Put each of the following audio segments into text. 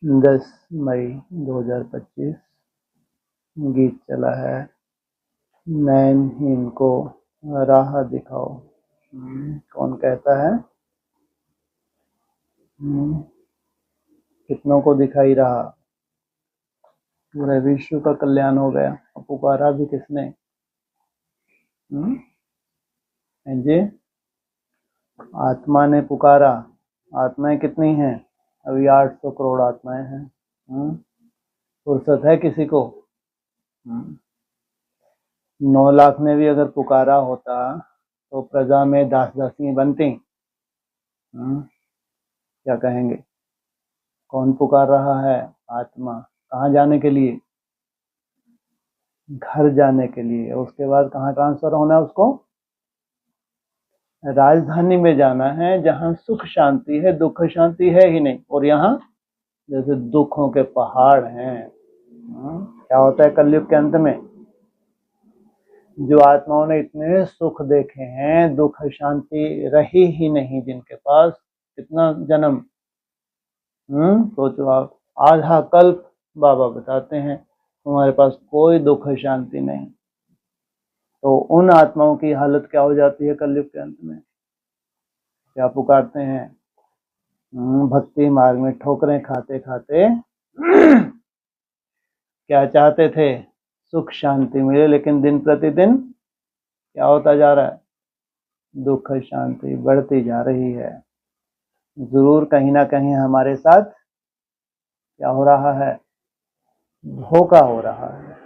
10 मई 2025 गीत चला है नैनहीन को राह दिखाओ। कौन कहता है? कितनों को दिखाई रहा, पूरे विश्व का कल्याण हो गया। पुकारा भी किसने? जी, आत्मा ने पुकारा। आत्माएं कितनी हैं? अभी 800 करोड़ आत्माएं हैं। फुर्सत है किसी को? 9 लाख ने भी अगर पुकारा होता तो प्रजा में दास दासी बनती। क्या कहेंगे? कौन पुकार रहा है? आत्मा। कहाँ जाने के लिए? घर जाने के लिए। उसके बाद कहाँ ट्रांसफर होना है उसको? राजधानी में जाना है, जहाँ सुख शांति है, दुख शांति है ही नहीं। और यहाँ जैसे दुखों के पहाड़ हैं। क्या होता है कलयुग के अंत में? जो आत्माओं ने इतने सुख देखे हैं, दुख शांति रही ही नहीं जिनके पास, कितना जन्म, सोचो आप, आधा कल्प बाबा बताते हैं तुम्हारे पास कोई दुख शांति नहीं। तो उन आत्माओं की हालत क्या हो जाती है कलयुग के अंत में? क्या पुकारते हैं? भक्ति मार्ग में ठोकरें खाते खाते क्या चाहते थे? सुख शांति मिले, लेकिन दिन प्रतिदिन क्या होता जा रहा है? दुख शांति बढ़ती जा रही है। जरूर कहीं ना कहीं हमारे साथ क्या हो रहा है? धोखा हो रहा है।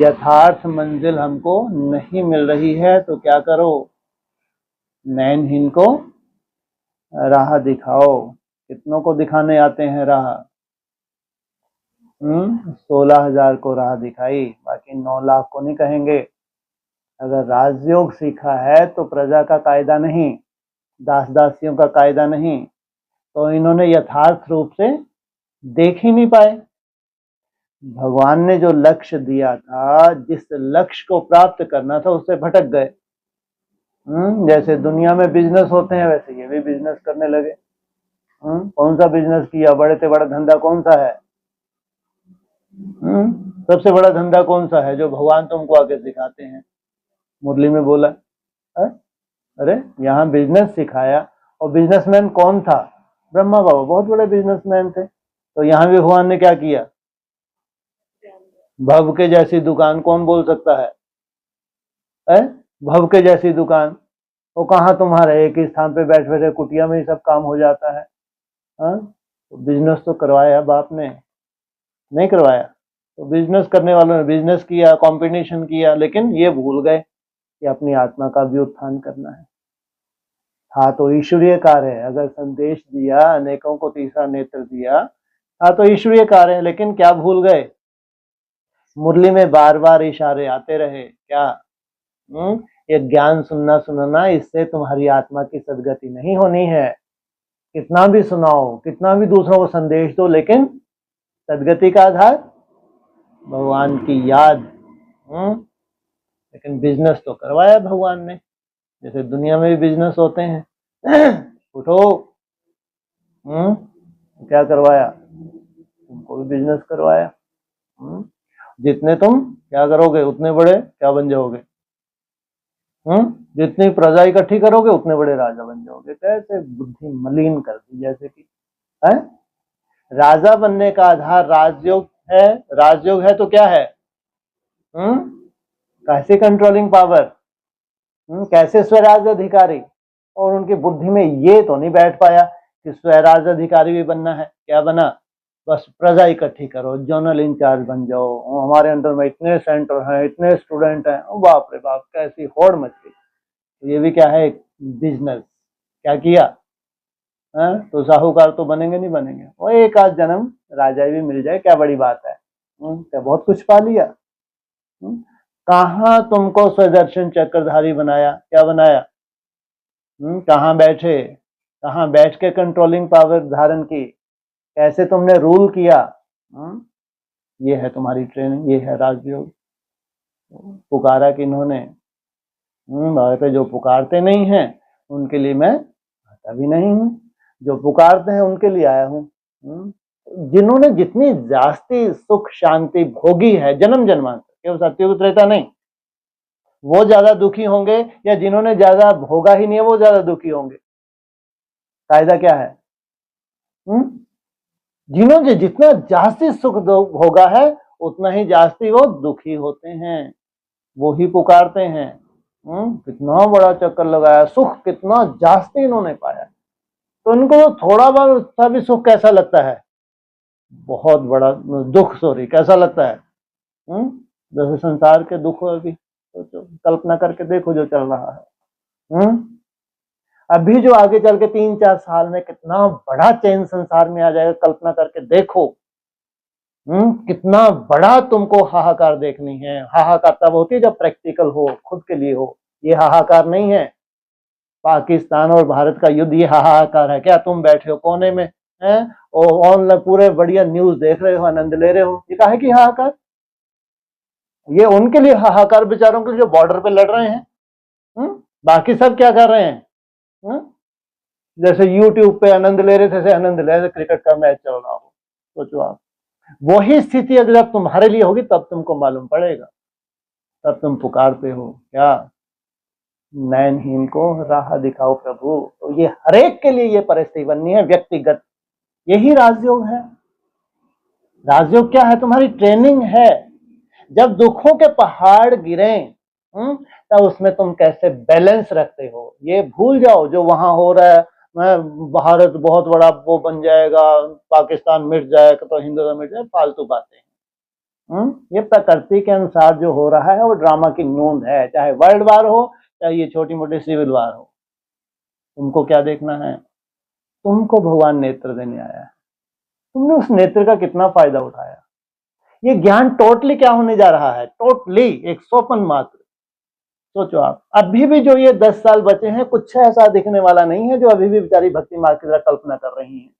यथार्थ मंजिल हमको नहीं मिल रही है, तो क्या करो? नैनहीन को राह दिखाओ। कितनों को दिखाने आते हैं राह? 16,000 को राह दिखाई, बाकी 9 लाख को नहीं कहेंगे। अगर राजयोग सीखा है तो प्रजा का कायदा नहीं, दास दासियों का कायदा नहीं, तो इन्होंने यथार्थ रूप से देख ही नहीं पाए। भगवान ने जो लक्ष्य दिया था, जिस लक्ष्य को प्राप्त करना था, उससे भटक गए। जैसे दुनिया में बिजनेस होते हैं, वैसे ये भी बिजनेस करने लगे। कौन सा बिजनेस किया? बड़े से बड़ा धंधा कौन सा है? सबसे बड़ा धंधा कौन सा है जो भगवान तुमको आके सिखाते हैं? मुरली में बोला है? अरे यहाँ बिजनेस सिखाया, और बिजनेसमैन कौन था? ब्रह्मा बाबा बहुत बड़े बिजनेसमैन थे। तो यहाँ भी भगवान ने क्या किया? भव के जैसी दुकान कौन बोल सकता है? भव के जैसी दुकान वो कहाँ तुम्हारे एक ही स्थान पे बैठ बैठे कुटिया में ही सब काम हो जाता है। तो बिजनेस तो करवाया बाप ने? नहीं करवाया। तो बिजनेस करने वालों ने बिजनेस किया, कंपटीशन किया, लेकिन ये भूल गए कि अपनी आत्मा का भी उत्थान करना है। था तो ईश्वरीय कार्य है। अगर संदेश दिया, अनेकों को तीसरा नेत्र दिया, था तो ईश्वरीय कार्य है, लेकिन क्या भूल गए? मुरली में बार बार इशारे आते रहे। क्या? ये ज्ञान सुनना सुनना, इससे तुम्हारी आत्मा की सदगति नहीं होनी है। कितना भी सुनाओ, कितना भी दूसरों को संदेश दो, लेकिन सदगति का आधार भगवान की याद। लेकिन बिजनेस तो करवाया भगवान ने, जैसे दुनिया में भी बिजनेस होते हैं। उठो, क्या करवाया? तुमको भी बिजनेस करवाया। जितने तुम क्या करोगे, उतने बड़े क्या बन जाओगे। जितनी प्रजा इकट्ठी करोगे, उतने बड़े राजा बन जाओगे। कैसे बुद्धि मलिन कर दी, जैसे कि है? राजा बनने का आधार राजयोग है। राजयोग है तो क्या है? कैसे कंट्रोलिंग पावर, कैसे स्वराज अधिकारी। और उनकी बुद्धि में ये तो नहीं बैठ पाया कि स्वराज अधिकारी भी बनना है। क्या बना? बस प्रजा इकट्ठी करो, जोनल इंचार्ज बन जाओ, हमारे अंडर में इतने सेंटर हैं, इतने स्टूडेंट हैं। बाप रे बाप, कैसी होड़ मच गई। तो ये भी क्या है? बिजनेस। क्या किया? तो साहूकार तो बनेंगे नहीं बनेंगे, वो एक आध जन्म राजा भी मिल जाए, क्या बड़ी बात है। क्या बहुत कुछ पा लिया। कहाँ तुमको स्वदर्शन चक्रधारी बनाया? क्या बनाया? कहाँ बैठे, कहाँ बैठ के कंट्रोलिंग पावर धारण की, कैसे तुमने रूल किया। ये है तुम्हारी ट्रेनिंग, ये है राजयोग। पुकारा कि इन्होंने पे जो पुकारते नहीं हैं उनके लिए मैं आता भी नहीं हूँ, जो पुकारते हैं उनके लिए आया हूँ। जिन्होंने जितनी जास्ती सुख शांति भोगी है जन्म जन्मांतर, केवल सतयुग त्रेता नहीं, वो ज्यादा दुखी होंगे, या जिन्होंने ज्यादा भोगा ही नहीं है वो ज्यादा दुखी होंगे? कायदा क्या है? जिन्होंने जितना जास्ती सुख भोगा है उतना ही जास्ती वो दुखी होते हैं, वो ही पुकारते हैं। कितना बड़ा चक्कर लगाया, सुख कितना जास्ती इन्होंने पाया, तो इनको थोड़ा बहुत सा भी सुख कैसा लगता है? बहुत बड़ा दुख, सॉरी, कैसा लगता है? जैसे संसार के दुख अभी तो कल्पना करके देखो जो चल रहा है। अभी जो आगे चल के 3-4 साल में कितना बड़ा चेंज संसार में आ जाएगा, कल्पना करके देखो। कितना बड़ा तुमको हाहाकार देखनी है। हाहाकार तब होती है जब प्रैक्टिकल हो, खुद के लिए हो। ये हाहाकार नहीं है। पाकिस्तान और भारत का युद्ध ये हाहाकार है क्या? तुम बैठे हो कोने में हैं और ऑनलाइन पूरे बढ़िया न्यूज देख रहे हो, आनंद ले रहे हो, ये काहे की हाहाकार? ये उनके लिए हाहाकार, बेचारों के लिए जो बॉर्डर पे लड़ रहे हैं। बाकी सब क्या कर रहे हैं? जैसे यूट्यूब पे आनंद ले रहे थे, जैसे आनंद ले रहे, क्रिकेट का मैच चल रहा हो। सोचो आप, वही स्थिति अगर अब तुम्हारे लिए होगी तब तुमको मालूम पड़ेगा, तब तुम पुकारते हो क्या? नयनहीन को राह दिखाओ प्रभु। तो ये हरेक के लिए ये परिस्थिति बननी है, व्यक्तिगत। यही राजयोग है। राजयोग क्या है? तुम्हारी ट्रेनिंग है। जब दुखों के पहाड़ गिरे तब उसमें तुम कैसे बैलेंस रखते हो, ये भूल जाओ। जो वहां हो रहा है, भारत बहुत बड़ा वो बन जाएगा, पाकिस्तान मिट जाएगा तो हिंदुस्तान मिट जाएगा, फालतू बातें। ये प्रकृति के अनुसार जो हो रहा है वो ड्रामा की नोंद है, चाहे वर्ल्ड वार हो चाहे ये छोटी मोटी सिविल वार हो। तुमको क्या देखना है? तुमको भगवान नेत्र देने आया है, तुमने उस नेत्र का कितना फायदा उठाया? ये ज्ञान टोटली क्या होने जा रहा है? टोटली एक स्वप्न मात्र। सोचो आप, अभी भी जो ये 10 साल बचे हैं, कुछ ऐसा दिखने वाला नहीं है जो अभी भी बेचारी भक्ति मार्ग की तरह कल्पना कर रही हैं।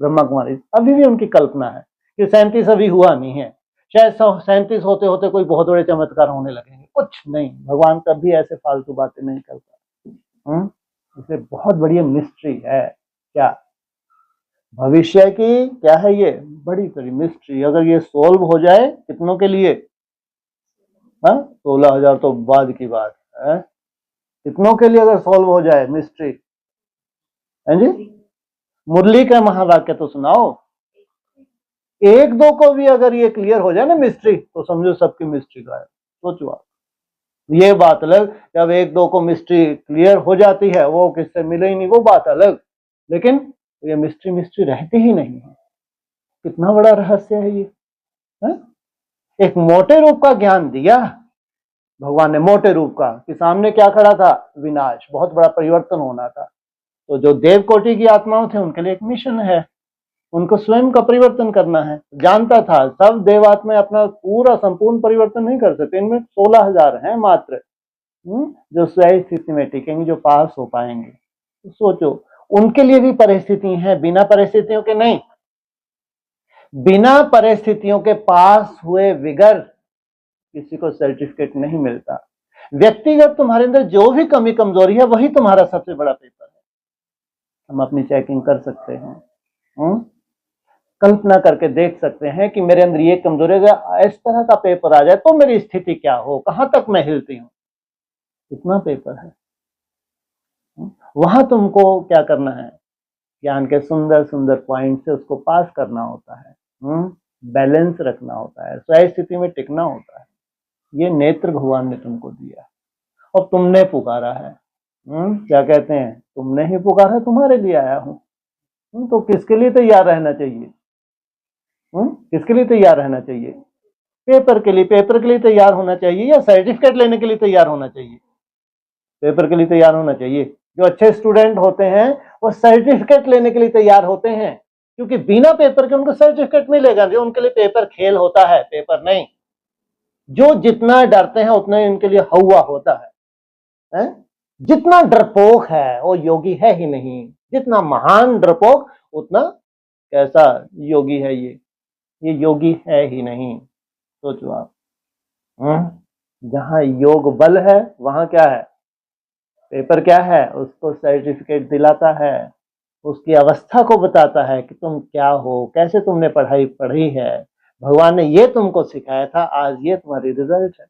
ब्रह्मा कुमारी अभी भी उनकी कल्पना है कि 37 अभी हुआ नहीं है, शायद 37 होते होते कोई बहुत बड़े चमत्कार होने लगेंगे। कुछ नहीं, भगवान कभी ऐसे फालतू बातें नहीं करता। इसलिए बहुत बड़ी मिस्ट्री है। क्या भविष्य की क्या है? ये बड़ी बड़ी मिस्ट्री। अगर ये सोल्व हो जाए, कितनों के लिए? 16,000 तो बाद की बात है। कितनों के लिए अगर सोल्व हो जाए मिस्ट्री? है जी? मुरली का महावाक्य तो सुनाओ। एक दो को भी अगर ये क्लियर हो जाए ना मिस्ट्री, तो समझो सबकी मिस्ट्री का है। सोचो आप, ये बात अलग, जब एक दो को मिस्ट्री क्लियर हो जाती है, वो किससे मिले ही नहीं, वो बात अलग। लेकिन ये मिस्ट्री रहती ही नहीं है। कितना बड़ा रहस्य है ये। एक मोटे रूप का ज्ञान दिया भगवान ने, मोटे रूप का, कि सामने क्या खड़ा था? विनाश, बहुत बड़ा परिवर्तन होना था। तो जो देव कोटि की आत्माओं थे उनके लिए एक मिशन है, उनको स्वयं का परिवर्तन करना है। जानता था सब देवात्मा अपना पूरा संपूर्ण परिवर्तन नहीं कर सकते, इनमें 16,000 हैं मात्र जो स्वयं स्थिति में टिकेंगे, जो पास हो पाएंगे। तो सोचो, उनके लिए भी परिस्थिति है, बिना परिस्थितियों के नहीं। बिना परिस्थितियों के पास हुए विगर किसी को सर्टिफिकेट नहीं मिलता। व्यक्तिगत तुम्हारे अंदर जो भी कमी कमजोरी है वही तुम्हारा सबसे बड़ा पेपर है। हम अपनी चेकिंग कर सकते हैं, कल्पना करके देख सकते हैं कि मेरे अंदर ये कमजोरी है, इस तरह का पेपर आ जाए तो मेरी स्थिति क्या हो, कहां तक मैं हिलती हूं। इतना पेपर है। वहां तुमको क्या करना है? ज्ञान के सुंदर सुंदर पॉइंट से उसको पास करना होता है, बैलेंस रखना होता है, स्वयं स्थिति में टिकना होता है। ये नेत्र भगवान ने तुमको दिया और तुमने पुकारा है। क्या कहते हैं? तुमने ही पुकारा, तुम्हारे लिए आया हूं। तो किसके लिए तैयार रहना चाहिए? किसके लिए तैयार रहना चाहिए? पेपर के लिए। पेपर के लिए तैयार होना चाहिए या सर्टिफिकेट लेने के लिए तैयार होना चाहिए? पेपर के लिए तैयार होना चाहिए। जो अच्छे स्टूडेंट होते हैं वो सर्टिफिकेट लेने के लिए तैयार होते हैं, क्योंकि बिना पेपर के उनको सर्टिफिकेट मिलेगा। जो उनके लिए पेपर खेल होता है, पेपर नहीं। जो जितना डरते हैं उतना इनके लिए हवा होता है। जितना डरपोक है वो योगी है ही नहीं। जितना महान डरपोक उतना कैसा योगी है ये योगी है ही नहीं। सोचो आप, जहां योग बल है वहां क्या है? पेपर क्या है? उसको सर्टिफिकेट दिलाता है, उसकी अवस्था को बताता है कि तुम क्या हो, कैसे तुमने पढ़ाई पढ़ी है, भगवान ने ये तुमको सिखाया था, आज ये तुम्हारी रिजल्ट है।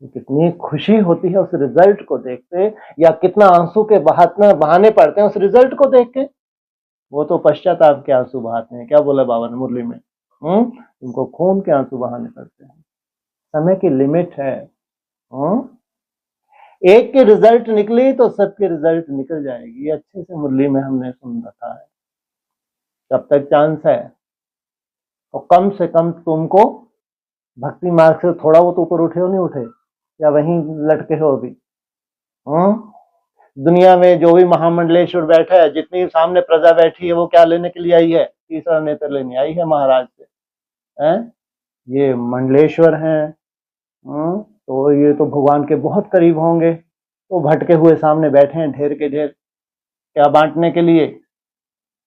कितनी खुशी होती है उस रिजल्ट को देखते, या कितना आंसू के बहाने पड़ते हैं उस रिजल्ट को देख के। वो तो पश्चाताप के आंसू बहाते हैं, क्या बोला बाबा ने मुरली में, तुमको खून के आंसू बहाने पड़ते हैं। समय की लिमिट है। एक की रिजल्ट निकली तो सबके रिजल्ट निकल जाएगी, अच्छे से मुरली में हमने सुन रखा है। तब तक चांस है, और कम से कम तुमको भक्ति मार्ग से थोड़ा बहुत ऊपर उठे हो, नहीं उठे, या वहीं लटके हो अभी। दुनिया में जो भी महामंडलेश्वर बैठा है, जितनी सामने प्रजा बैठी है, वो क्या लेने के लिए आई है? तीसरा नेत्र लेने आई है महाराज से। ये मंडलेश्वर हैं, तो ये तो भगवान के बहुत करीब होंगे, तो भटके हुए सामने बैठे हैं ढेर के ढेर। क्या बांटने के लिए?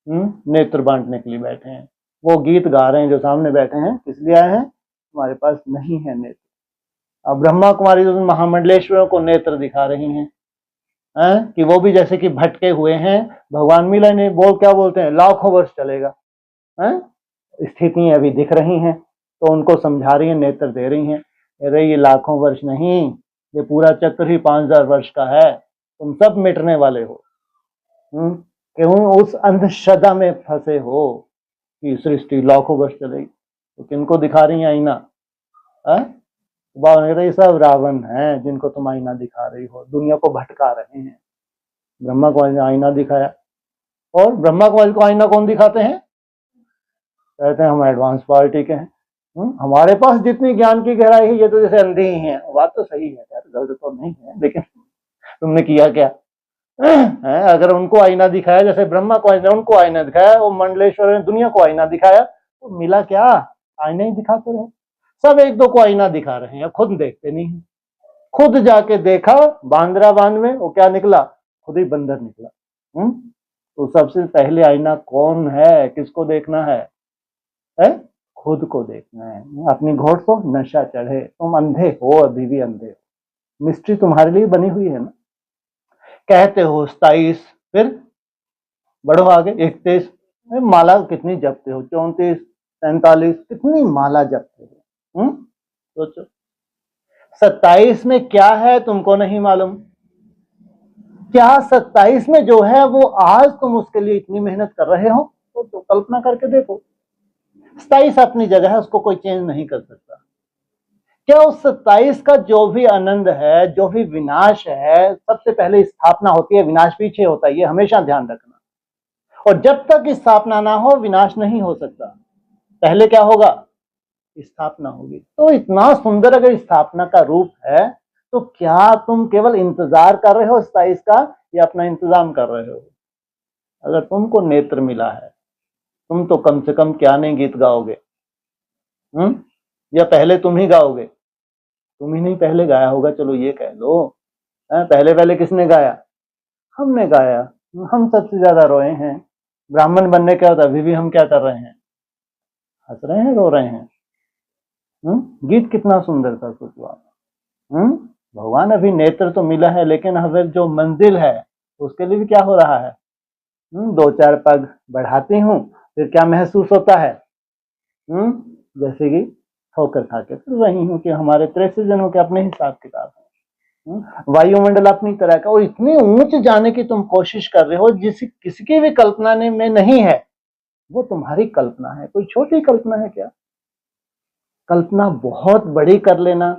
नेत्र बांटने के लिए बैठे हैं। वो गीत गा रहे हैं जो सामने बैठे हैं, किस लिए आए हैं? हमारे पास नहीं है नेत्र। अब ब्रह्मा कुमारी जो महामंडलेश्वरों को नेत्र दिखा रही हैं, कि वो भी जैसे कि भटके हुए हैं, भगवान मिला नहीं, क्या बोलते हैं, लाखों वर्ष चलेगा। स्थितियां अभी दिख रही हैं, तो उनको समझा रही हैं, नेत्र दे रही हैं। अरे ये लाखों वर्ष नहीं, ये पूरा चक्र ही 5000 वर्ष का है, तुम सब मिटने वाले हो। क्यों उस अंधश्रद्धा में फंसे हो कि सृष्टि लाखों वर्ष चलेगी? तो किनको दिखा रही है आईना? ये सब रावण है जिनको तुम आईना दिखा रही हो, दुनिया को भटका रहे हैं। ब्रह्मा को आईना दिखाया, और ब्रह्मा कुमारी को आईना कौन दिखाते हैं? कहते हैं हम एडवांस पार्टी के हैं, हमारे पास जितनी ज्ञान की गहराई है, ये तो जैसे अंधे ही हैं। बात तो सही है यार, गलत तो नहीं है, लेकिन तुमने किया क्या है? अगर उनको आईना दिखाया, जैसे ब्रह्मा को आईना, उनको आईना दिखाया, वो मंडलेश्वर ने दुनिया को आईना दिखाया, तो मिला क्या? आईना ही दिखाते रहे। सब एक दो को आईना दिखा रहे हैं, खुद देखते नहीं है। खुद जाके देखा बांद्रा बांध में, वो क्या निकला? खुद ही बंदर निकला। तो सबसे पहले आईना कौन है? किसको देखना है? खुद को देखना है। अपनी घोड़ को नशा चढ़े, तुम अंधे हो, अभी भी अंधे हो। मिस्ट्री तुम्हारे लिए बनी हुई है ना। कहते हो 27, फिर बढ़ो आगे 31, माला कितनी जपते हो? 34, 47, कितनी माला जपते हो? सोचो 27 में क्या है तुमको नहीं मालूम? क्या 27 में जो है वो आज तुम उसके लिए इतनी मेहनत कर रहे हो? तो कल्पना करके देखो। 27 अपनी जगह है, उसको कोई चेंज नहीं कर सकता। क्या उस 27 का जो भी आनंद है, जो भी विनाश है, सबसे पहले स्थापना होती है, विनाश पीछे होता है, ये हमेशा ध्यान रखना। और जब तक स्थापना ना हो, विनाश नहीं हो सकता। पहले क्या होगा? स्थापना होगी। तो इतना सुंदर अगर स्थापना का रूप है, तो क्या तुम केवल इंतजार कर रहे हो 27 का, या अपना इंतजाम कर रहे हो? अगर तुमको नेत्र मिला है, तुम तो कम से कम क्या नहीं गीत गाओगे? या पहले तुम ही गाओगे? तुम ही नहीं पहले गाया होगा, चलो ये कह लो। पहले पहले किसने गाया? हमने गाया। हम सबसे ज्यादा रोए हैं। ब्राह्मण बनने क्या होता है? अभी भी हम क्या कर रहे हैं? हंस रहे हैं, रो रहे हैं। गीत कितना सुंदर था, सोचो आप। भगवान अभी नेत्र तो मिला है, लेकिन हमें जो मंजिल है उसके लिए भी क्या हो रहा है? 2-4 पग बढ़ाती हूँ, फिर क्या महसूस होता है? जैसे कि ठोकर खा के फिर वही हूँ कि हमारे 63 जनों के अपने हिसाब किताब है। वायुमंडल अपनी तरह का, और इतनी ऊंच जाने की तुम कोशिश कर रहे हो किसी की भी कल्पना में नहीं है। वो तुम्हारी कल्पना है, कोई छोटी कल्पना है क्या? कल्पना बहुत बड़ी कर लेना,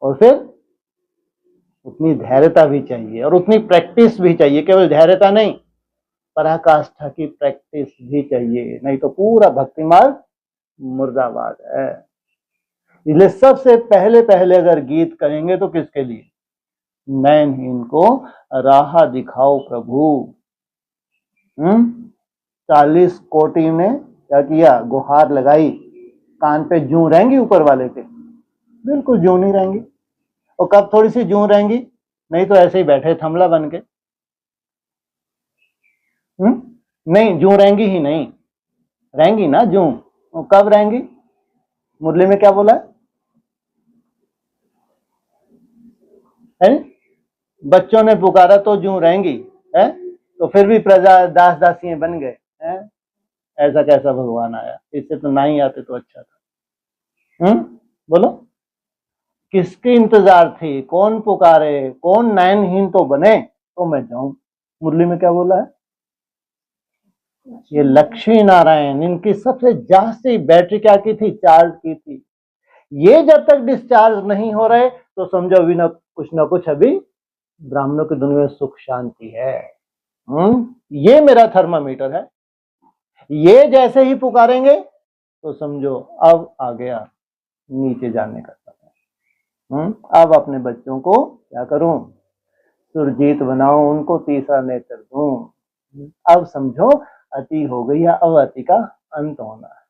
और फिर उतनी धैर्यता भी चाहिए, और उतनी प्रैक्टिस भी चाहिए। केवल धैर्यता नहीं, पराकाष्ठा की प्रैक्टिस भी चाहिए, नहीं तो पूरा भक्ति मार्ग मुर्दाबाद है। इसलिए सबसे पहले पहले अगर गीत करेंगे तो किसके लिए? नैनहीन को राह दिखाओ प्रभु। 40 कोटि ने क्या किया? गुहार लगाई। कान पे जूं रहेंगी ऊपर वाले के? बिल्कुल जूं नहीं रहेंगी। और कब थोड़ी सी जूं रहेंगी? नहीं तो ऐसे ही बैठे थमला बन के। नहीं, जूं रहेंगी ही नहीं। रहेंगी ना जूं? कब रहेंगी? मुरली में क्या बोला है? बच्चों ने पुकारा तो जूं रहेंगी है, तो फिर भी प्रजा दास दासियां बन गए हैं। ऐसा कैसा भगवान आया? इससे तो ना ही आते तो अच्छा था। बोलो, किसके इंतजार थी? कौन पुकारे? कौन नयनहीन तो बने तो मैं जाऊं। मुरली में क्या बोला है? ये लक्ष्मी नारायण, इनकी सबसे जास्ती बैटरी क्या की थी? चार्ज की थी। ये जब तक डिस्चार्ज नहीं हो रहे तो समझो अभी ना कुछ अभी ब्राह्मणों की दुनिया में सुख शांति है। ये मेरा थर्मामीटर है। ये जैसे ही पुकारेंगे तो समझो अब आ गया नीचे जाने का समय। अब अपने बच्चों को क्या करूं? सुरजीत बनाऊं, उनको तीसरा नेत्र दूं। अब समझो अति हो गई है, अब अति का अंत होना है।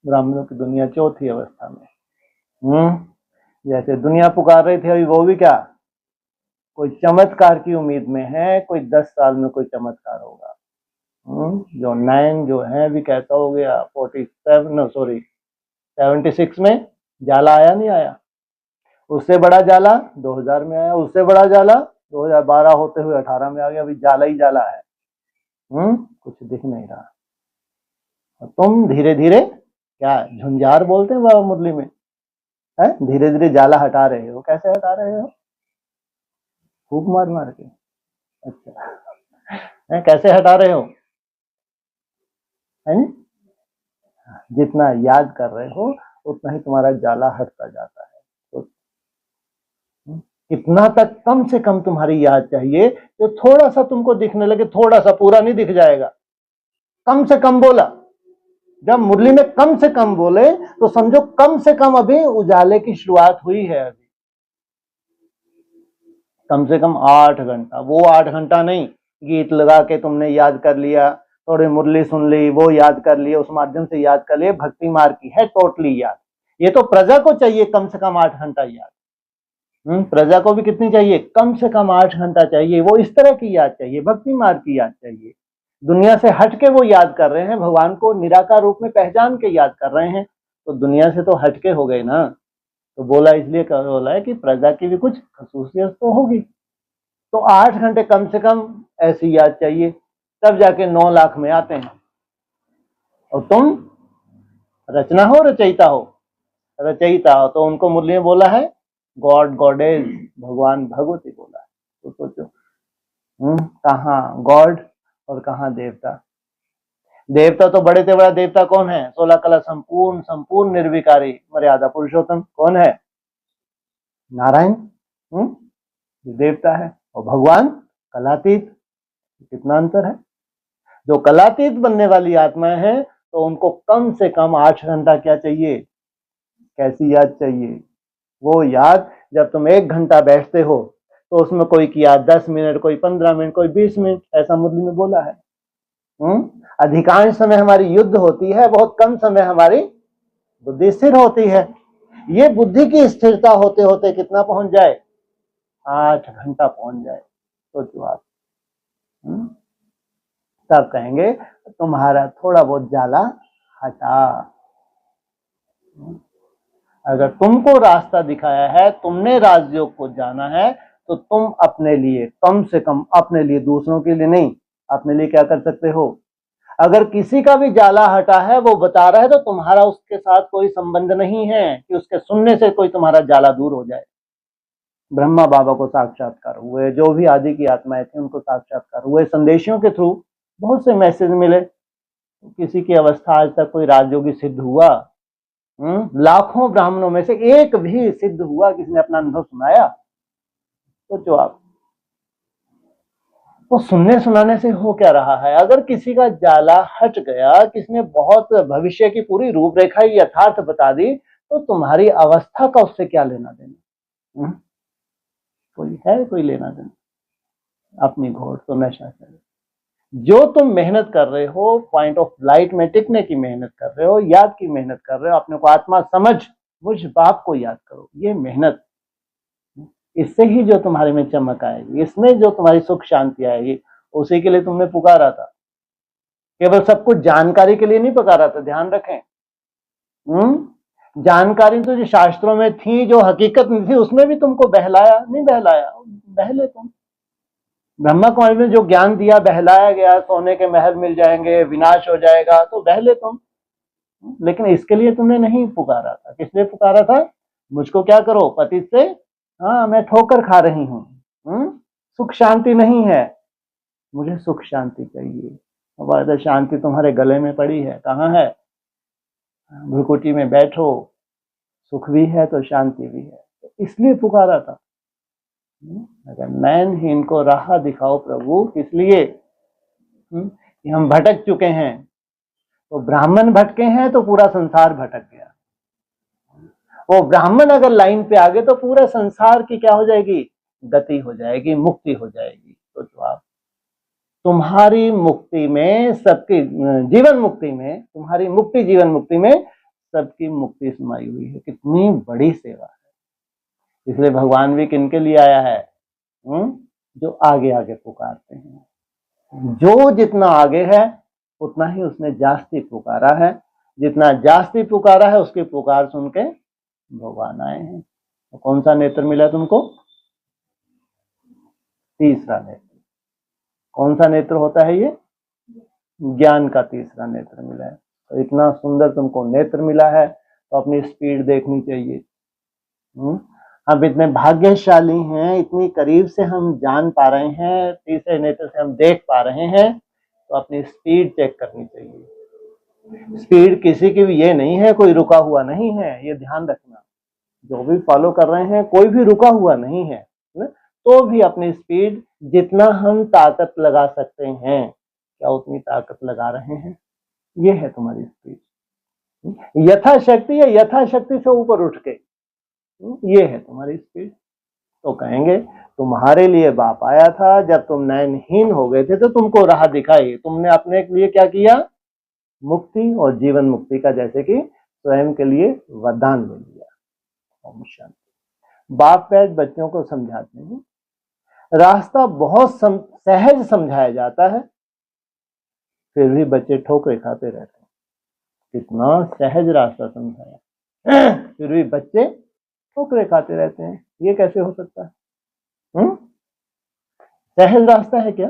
ब्राह्मणों की दुनिया चौथी अवस्था में। जैसे दुनिया पुकार रही थी अभी, वो भी क्या कोई चमत्कार की उम्मीद में है, कोई 10 साल में कोई चमत्कार होगा। जो 9 जो है अभी कैसा हो गया? 76 में जाला आया नहीं आया? उससे बड़ा जाला 2000 में आया, उससे बड़ा जाला 2012 होते हुए 18 में आ गया। अभी जाला ही जाला है। कुछ दिख नहीं रहा। और तुम धीरे धीरे क्या झुंझार बोलते हैं बाबा मुरली में, है धीरे धीरे जाला हटा रहे हो। कैसे हटा रहे हो? फूक मार मार के। अच्छा, कैसे हटा रहे हो? है? जितना याद कर रहे हो उतना ही तुम्हारा जाला हटता जाता है। तो कितना तक कम से कम तुम्हारी याद चाहिए तो थोड़ा सा तुमको दिखने लगे, थोड़ा सा, पूरा नहीं दिख जाएगा। कम से कम बोला। जब मुरली में कम से कम बोले तो समझो कम से कम अभी उजाले की शुरुआत हुई है। अभी कम से कम 8 घंटा, वो 8 घंटा नहीं गीत लगा के तुमने याद कर लिया, थोड़ी मुरली सुन ली, वो याद कर लिया, उस माध्यम से याद कर लिया, भक्ति मार्ग की है टोटली याद। ये तो प्रजा को चाहिए कम से कम 8 घंटा याद। प्रजा को भी कितनी चाहिए? कम से कम 8 घंटा चाहिए। वो इस तरह की याद चाहिए, भक्ति मार्ग की याद चाहिए। दुनिया से हट के वो याद कर रहे हैं, भगवान को निराकार रूप में पहचान के याद कर रहे हैं, तो दुनिया से तो हटके हो गए ना। तो बोला इसलिए बोला है कि प्रजा की भी कुछ खसूसियत तो होगी। तो 8 घंटे कम से कम ऐसी याद चाहिए, तब जाके 9 लाख में आते हैं। और तुम रचना हो रचयिता हो, रचयिता हो तो उनको मुरली में बोला है गॉड गॉडेज, भगवान भगवती बोला है। तो सोचो कहाँ गॉड और कहाँ देवता। देवता तो बड़े से बड़ा देवता कौन है? 16 कला संपूर्ण, संपूर्ण निर्विकारी मर्यादा पुरुषोत्तम कौन है? नारायण देवता है। और भगवान कलातीत। कितना अंतर है। जो कलातीत बनने वाली आत्मा है तो उनको कम से कम 8 घंटा क्या चाहिए? कैसी याद चाहिए? वो याद जब तुम 1 घंटा बैठते हो तो उसमें कोई की याद 10 मिनट, कोई 15 मिनट, कोई 20 मिनट, ऐसा मुरली में बोला है। अधिकांश समय हमारी युद्ध होती है, बहुत कम समय हमारी बुद्धि स्थिर होती है। ये बुद्धि की स्थिरता होते होते कितना पहुंच जाए? 8 घंटा पहुंच जाए। सोचो आप। तब कहेंगे तुम्हारा थोड़ा बहुत जाला हटा। अगर तुमको रास्ता दिखाया है, तुमने राजयोग को जाना है, तो तुम अपने लिए कम से कम, अपने लिए, दूसरों के लिए नहीं, अपने लिए क्या कर सकते हो? अगर किसी का भी जाला हटा है, वो बता रहा है, तो तुम्हारा उसके साथ कोई संबंध नहीं है कि उसके सुनने से कोई तुम्हारा जाला दूर हो जाए। ब्रह्मा बाबा को साक्षात्कार हुए, जो भी आदि की आत्माएं थी उनको साक्षात्कार हुए, संदेशियों के थ्रू बहुत से मैसेज मिले। किसी की अवस्था आज तक कोई राजयोगी सिद्ध हुआ? लाखों ब्राह्मणों में से एक भी सिद्ध हुआ? किसी ने अपना अनुभव सुनाया? सोचो आप। तो सुनने सुनाने से हो क्या रहा है? अगर किसी का जाला हट गया, किसने बहुत भविष्य की पूरी रूपरेखा यथार्थ बता दी, तो तुम्हारी अवस्था का उससे क्या लेना देना? कोई है कोई लेना देना? अपनी घोड़ तो नशा करे। जो तुम मेहनत कर रहे हो, पॉइंट ऑफ लाइट में टिकने की मेहनत कर रहे हो, याद की मेहनत कर रहे हो, अपने को आत्मा समझ, मुझ बाप को याद करो, ये मेहनत, इससे ही जो तुम्हारे में चमक आएगी, इसमें जो तुम्हारी सुख शांति आएगी, उसी के लिए तुमने पुकारा था। केवल सब कुछ जानकारी के लिए नहीं पुकारा था, ध्यान रखें। जानकारी तो जो शास्त्रों में थी, जो हकीकत में थी, उसमें भी तुमको बहलाया नहीं? बहलाया, बहले तुम। ब्रह्मा कुमारी में जो ज्ञान दिया, बहलाया गया, सोने के महल मिल जाएंगे, विनाश हो जाएगा, तो बहले तुम। लेकिन इसके लिए तुमने नहीं पुकारा था। किस लिए पुकारा था? मुझको क्या करो, पतित से, हाँ मैं ठोकर खा रही हूँ, सुख शांति नहीं है, मुझे सुख शांति चाहिए। अब शांति तुम्हारे गले में पड़ी है, कहाँ है? भ्रुकुटी में बैठो, सुख भी है तो शांति भी है, तो इसलिए पुकारा था। अगर नयनहीन को राह दिखाओ प्रभु, किस लिए? कि हम भटक चुके हैं। तो ब्राह्मण भटके हैं तो पूरा संसार भटक गया। वो ब्राह्मण अगर लाइन पे आ गए तो पूरे संसार की क्या हो जाएगी? गति हो जाएगी, मुक्ति हो जाएगी। तो जो आप तुम्हारी मुक्ति में, सबकी जीवन मुक्ति में, तुम्हारी मुक्ति जीवन मुक्ति में सबकी मुक्ति समाई हुई है। कितनी बड़ी सेवा है। इसलिए भगवान भी किनके लिए आया है? जो आगे आगे पुकारते हैं। जो जितना आगे है उतना ही उसने जास्ती पुकारा है। जितना जास्ती पुकारा है उसकी पुकार सुन के भगवान आए हैं। तो कौन सा नेत्र मिला तुमको? तीसरा नेत्र। कौन सा नेत्र होता है ये? ज्ञान का तीसरा नेत्र मिला है। तो इतना सुंदर तुमको नेत्र मिला है, तो अपनी स्पीड देखनी चाहिए। हम इतने भाग्यशाली हैं, इतनी करीब से हम जान पा रहे हैं, तीसरे नेत्र से हम देख पा रहे हैं, तो अपनी स्पीड चेक करनी चाहिए। स्पीड किसी की भी ये नहीं है कोई रुका हुआ नहीं है, ये ध्यान रखना। जो भी फॉलो कर रहे हैं कोई भी रुका हुआ नहीं है, तो भी अपनी स्पीड जितना हम ताकत लगा सकते हैं, क्या उतनी ताकत लगा रहे हैं? ये है तुम्हारी स्पीड। यथाशक्ति या यथाशक्ति से ऊपर उठ के, ये है तुम्हारी स्पीड। तो कहेंगे तुम्हारे लिए बाप आया था, जब तुम नयनहीन हो गए थे तो तुमको राह दिखाई। तुमने अपने लिए क्या किया? मुक्ति और जीवन मुक्ति का जैसे कि स्वयं के लिए वरदान ले लिया। ओम शांति। बाप बैठ बच्चों को समझाते हैं, रास्ता बहुत सहज समझाया जाता है, फिर भी बच्चे ठोकरे खाते रहते हैं। कितना सहज रास्ता समझाया, फिर भी बच्चे ठोकरे खाते रहते हैं। ये कैसे हो सकता है? सहज रास्ता है क्या?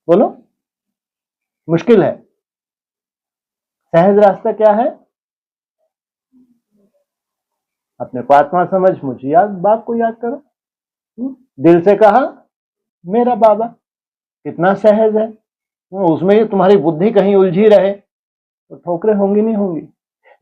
बोलो, मुश्किल है। सहज रास्ता क्या है? अपने को आत्मा समझ, मुझे याद, बाप को याद करो। दिल से कहा मेरा बाबा, कितना सहज है। उसमें तुम्हारी बुद्धि कहीं उलझी रहे तो ठोकरें होंगी नहीं होंगी।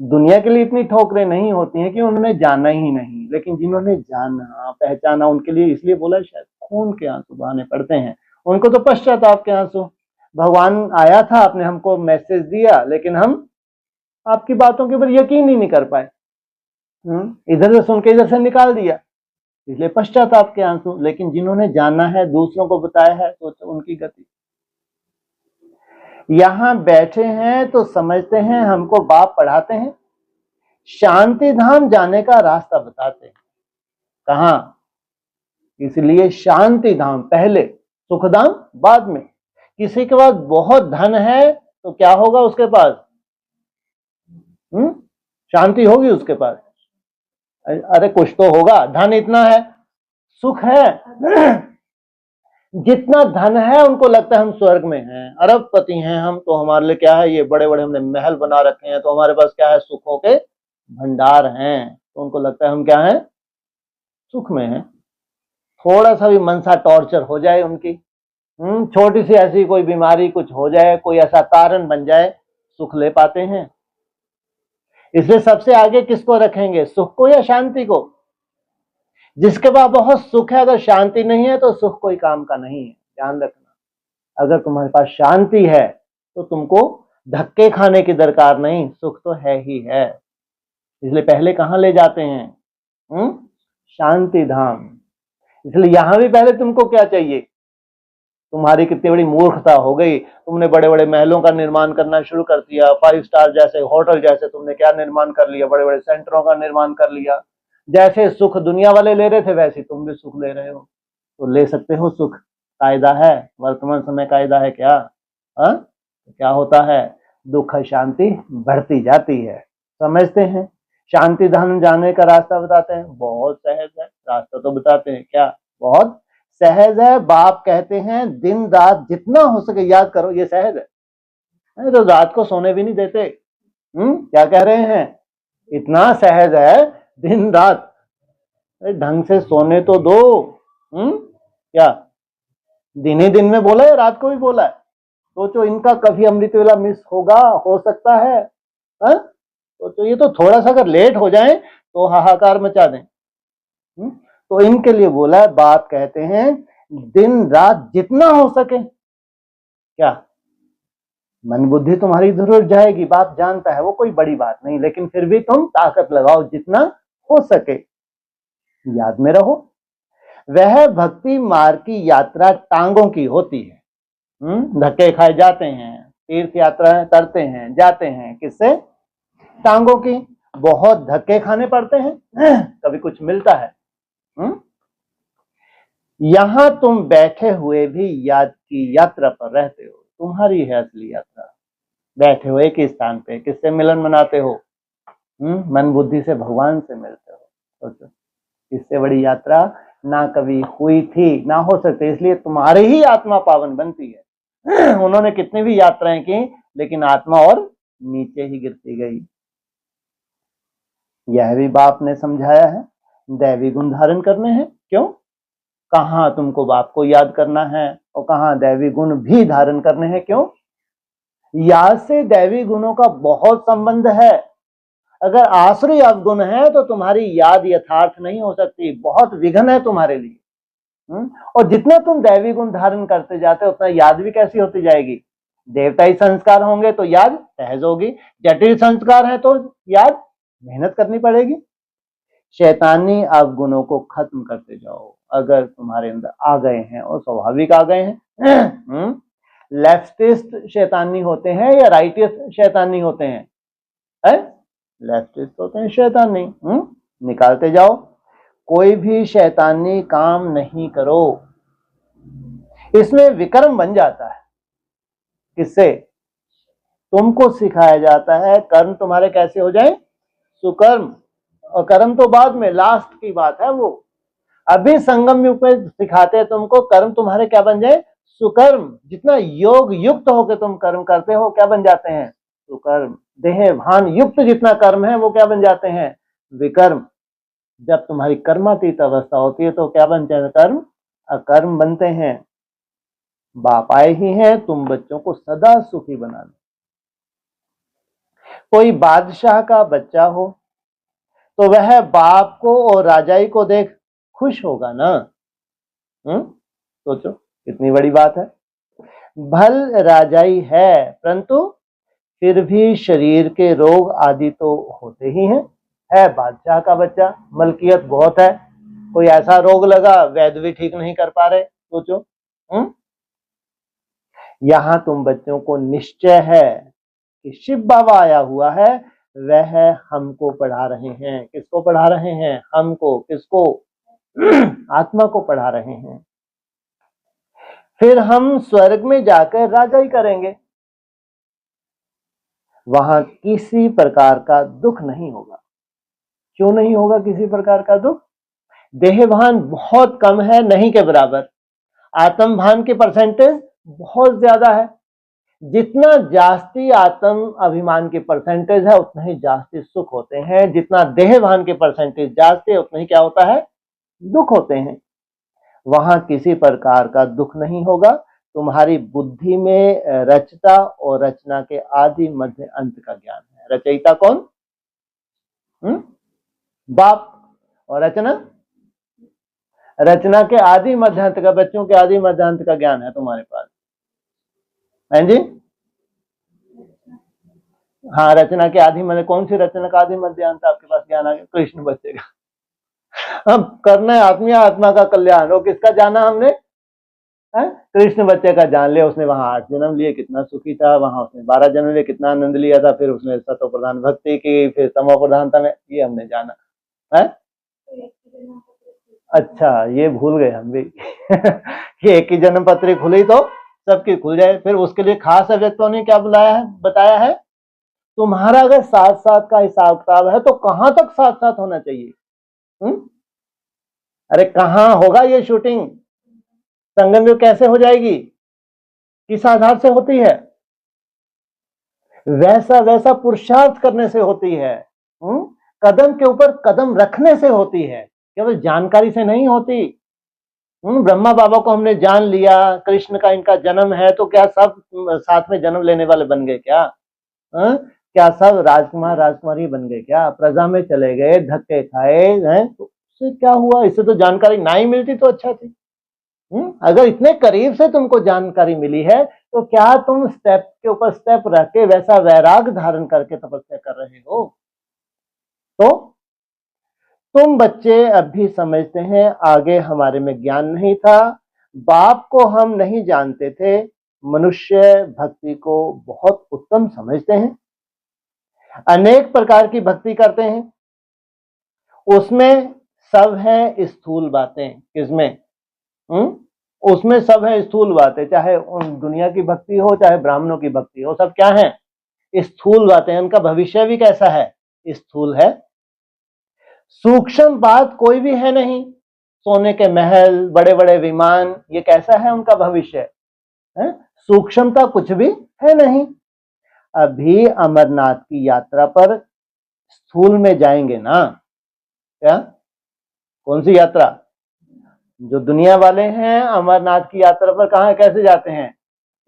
दुनिया के लिए इतनी ठोकरें नहीं होती हैं कि उन्होंने जाना ही नहीं, लेकिन जिन्होंने जाना, पहचाना, उनके लिए इसलिए बोला शायद खून के आंसू बहाने पड़ते हैं। उनको तो पश्चाताप के आंसू। भगवान आया था, आपने हमको मैसेज दिया, लेकिन हम आपकी बातों के ऊपर यकीन ही नहीं कर पाए। इधर से सुन के इधर से निकाल दिया, इसलिए पश्चाताप के आंसू। लेकिन जिन्होंने जाना है, दूसरों को बताया है, तो उनकी गति। यहां बैठे हैं तो समझते हैं हमको बाप पढ़ाते हैं, शांति धाम जाने का रास्ता बताते हैं। कहां? इसलिए शांति धाम पहले, सुख धाम बाद में। किसी के पास बहुत धन है तो क्या होगा उसके पास? शांति होगी उसके पास? अरे कुछ तो होगा। धन इतना है, सुख है, जितना धन है उनको लगता है हम स्वर्ग में हैं, अरबपति हैं हम, तो हमारे लिए क्या है, ये बड़े बड़े हमने महल बना रखे हैं, तो हमारे पास क्या है, सुखों के भंडार हैं। तो उनको लगता है हम क्या हैं, सुख में हैं। थोड़ा सा भी मनसा टॉर्चर हो जाए उनकी, छोटी सी ऐसी कोई बीमारी कुछ हो जाए, कोई ऐसा कारण बन जाए, सुख ले पाते हैं। इसलिए सबसे आगे किसको रखेंगे, सुख को या शांति को? जिसके पास बहुत सुख है, अगर शांति नहीं है तो सुख कोई काम का नहीं है। ध्यान रखना, अगर तुम्हारे पास शांति है तो तुमको धक्के खाने की दरकार नहीं, सुख तो है ही है। इसलिए पहले कहां ले जाते हैं? शांति धाम। इसलिए यहां भी पहले तुमको क्या चाहिए? तुम्हारी कितनी बड़ी मूर्खता हो गई, तुमने बड़े बड़े महलों का निर्माण करना शुरू कर दिया, 5 स्टार जैसे होटल जैसे तुमने क्या निर्माण कर लिया, बड़े बड़े सेंटरों का निर्माण कर लिया। जैसे सुख दुनिया वाले ले रहे थे वैसे तुम भी सुख ले रहे हो, तो ले सकते हो सुख। कायदा है, वर्तमान समय कायदा है क्या? क्या होता है, दुख शांति बढ़ती जाती है। समझते हैं? शांति धाम जाने का रास्ता बताते हैं, बहुत सहज है। रास्ता तो बताते हैं क्या, बहुत सहज है। बाप कहते हैं दिन रात जितना हो सके याद करो, ये सहज है। तो रात को सोने भी नहीं देते। क्या कह रहे हैं? इतना सहज है, दिन रात ढंग से सोने तो दो। क्या दिन ही दिन में बोला है, रात को भी बोला है? सोचो इनका कभी अमृत वेला मिस होगा, हो सकता है? तो ये तो थोड़ा सा अगर लेट हो जाए तो हाहाकार मचा दें। तो इनके लिए बोला है, बाप कहते हैं दिन रात जितना हो सके। क्या मन बुद्धि तुम्हारी इधर उड़ जाएगी, बाप जानता है, वो कोई बड़ी बात नहीं, लेकिन फिर भी तुम ताकत लगाओ जितना हो सके, याद में रहो। वह भक्ति मार्ग की यात्रा टांगों की होती है। धक्के खाए जाते हैं, तीर्थ यात्रा करते हैं, जाते हैं, किससे? टांगों की। बहुत धक्के खाने पड़ते हैं, कभी कुछ मिलता है। यहां तुम बैठे हुए भी याद की यात्रा पर रहते हो, तुम्हारी है असली यात्रा। बैठे हो एक ही स्थान पे, किससे मिलन मनाते हो? मन बुद्धि से भगवान से मिलते हो। सोचो इससे बड़ी यात्रा ना कभी हुई थी, ना हो सकती, इसलिए तुम्हारी ही आत्मा पावन बनती है। उन्होंने कितनी भी यात्राएं की, लेकिन आत्मा और नीचे ही गिरती गई। यह भी बाप ने समझाया है, दैवी गुण धारण करने हैं। क्यों? कहां तुमको बाप को याद करना है और कहां दैवी गुण भी धारण करने हैं। क्यों? याद से दैवी गुणों का बहुत संबंध है। अगर आसुरी अवगुण है तो तुम्हारी याद यथार्थ नहीं हो सकती, बहुत विघ्न है तुम्हारे लिए। और जितना तुम दैवी गुण धारण करते जाते हो उतना याद भी कैसी होती जाएगी? देवताई संस्कार होंगे तो याद सहज होगी, जटिल संस्कार है तो याद मेहनत करनी पड़ेगी। शैतानी अवगुणों को खत्म करते जाओ, अगर तुम्हारे अंदर आ गए हैं और स्वाभाविक आ गए हैं। लेफ्टिस्ट शैतानी होते हैं या राइटिस्ट शैतानी होते हैं? लेफ्टिस्ट होते हैं शैतानी। निकालते जाओ, कोई भी शैतानी काम नहीं करो, इसमें विकर्म बन जाता है। किससे? तुमको सिखाया जाता है कर्म तुम्हारे कैसे हो जाए? सुकर्म। और कर्म तो बाद में, लास्ट की बात है वो। अभी संगम युग में सिखाते हैं तुमको कर्म तुम्हारे क्या बन जाए? सुकर्म। जितना योग युक्त होकर तुम कर्म करते हो क्या बन जाते हैं? सुकर्म। देह भान युक्त जितना कर्म है वो क्या बन जाते हैं? विकर्म। जब तुम्हारी कर्मातीत अवस्था होती है तो क्या बनते हैं? कर्म अकर्म बनते हैं। बाप आए ही हैं तुम बच्चों को सदा सुखी बनाने। कोई बादशाह का बच्चा हो तो वह बाप को और राजाई को देख खुश होगा ना? सोचो कितनी बड़ी बात है। भल राजाई है परंतु फिर भी शरीर के रोग आदि तो होते ही हैं। है बादशाह का बच्चा, मलकियत बहुत है, कोई ऐसा रोग लगा वैद्य भी ठीक नहीं कर पा रहे। सोचो। यहां तुम बच्चों को निश्चय है कि शिव बाबा आया हुआ है, वह हमको पढ़ा रहे हैं। किसको पढ़ा रहे हैं? हमको। किसको? आत्मा को पढ़ा रहे हैं। फिर हम स्वर्ग में जाकर राजाई करेंगे, वहां किसी प्रकार का दुख नहीं होगा। क्यों नहीं होगा किसी प्रकार का दुख? देहभान बहुत कम है, नहीं के बराबर। आत्म भान की परसेंटेज बहुत ज्यादा है। जितना जास्ती आत्म अभिमान की परसेंटेज है उतना ही जास्ती सुख होते हैं, जितना देहभान की परसेंटेज जास्ती है उतना ही क्या होता है? दुख होते हैं। वहां किसी प्रकार का दुख नहीं होगा। तुम्हारी बुद्धि में रचता और रचना के आदि मध्य अंत का ज्ञान है। रचयिता कौन? बाप। और रचना के आदि मध्य अंत का, बच्चों के आदि मध्य अंत का ज्ञान है तुम्हारे पास। हैं जी? हाँ, रचना के आदि मध्य, कौन सी रचना का आदि मध्य अंत आपके पास ज्ञान आ गया? कृष्ण बच्चे का। हम करना है आत्मा का कल्याण। वो किसका जाना हमने? कृष्ण बच्चे का जान लिया। उसने वहां 8 जन्म लिए, कितना सुखी था। वहां उसने 12 जन्म लिए, कितना आनंद लिया था। फिर उसने सतो प्रधान भक्ति की, फिर तमो प्रधानता में, ये हमने जाना है। अच्छा, ये भूल गए हम भी। ये एक ही जन्म पत्री खुली तो सबकी खुल जाए। फिर उसके लिए खास अव्यक्तों ने क्या बुलाया है, बताया है? तुम्हारा अगर साथ साथ का हिसाब किताब है तो कहां तक साथ साथ होना चाहिए? अरे कहां होगा ये शूटिंग? संगम योग कैसे हो जाएगी, किस आधार से होती है, वैसा वैसा पुरुषार्थ करने से होती है, कदम के ऊपर कदम रखने से होती है, केवल जानकारी से नहीं होती। ब्रह्मा बाबा को हमने जान लिया, कृष्ण का इनका जन्म है, तो क्या सब साथ में जन्म लेने वाले बन गए क्या? क्या सब राजकुमार राजकुमारी बन गए क्या? प्रजा में चले गए, धक्के खाए हैं, तो उससे क्या हुआ? इससे तो जानकारी ना ही मिलती तो अच्छा थी। अगर इतने करीब से तुमको जानकारी मिली है, तो क्या तुम स्टेप के ऊपर स्टेप रख के वैसा वैराग धारण करके तपस्या कर रहे हो? तो तुम बच्चे अब भी समझते हैं, आगे हमारे में ज्ञान नहीं था, बाप को हम नहीं जानते थे, मनुष्य भक्ति को बहुत उत्तम समझते हैं, अनेक प्रकार की भक्ति करते हैं, उसमें सब है स्थूल बातें। किसमें? उसमें सब है स्थूल बातें, चाहे उन दुनिया की भक्ति हो चाहे ब्राह्मणों की भक्ति हो, सब क्या है? स्थूल बातें। उनका भविष्य भी कैसा है? स्थूल है। सूक्ष्म बात कोई भी है नहीं, सोने के महल, बड़े बड़े विमान, ये कैसा है उनका भविष्य? सूक्ष्मता कुछ भी है नहीं। अभी अमरनाथ की यात्रा पर स्थूल में जाएंगे ना? क्या? कौन सी यात्रा? जो दुनिया वाले हैं अमरनाथ की यात्रा पर कहां कैसे जाते हैं?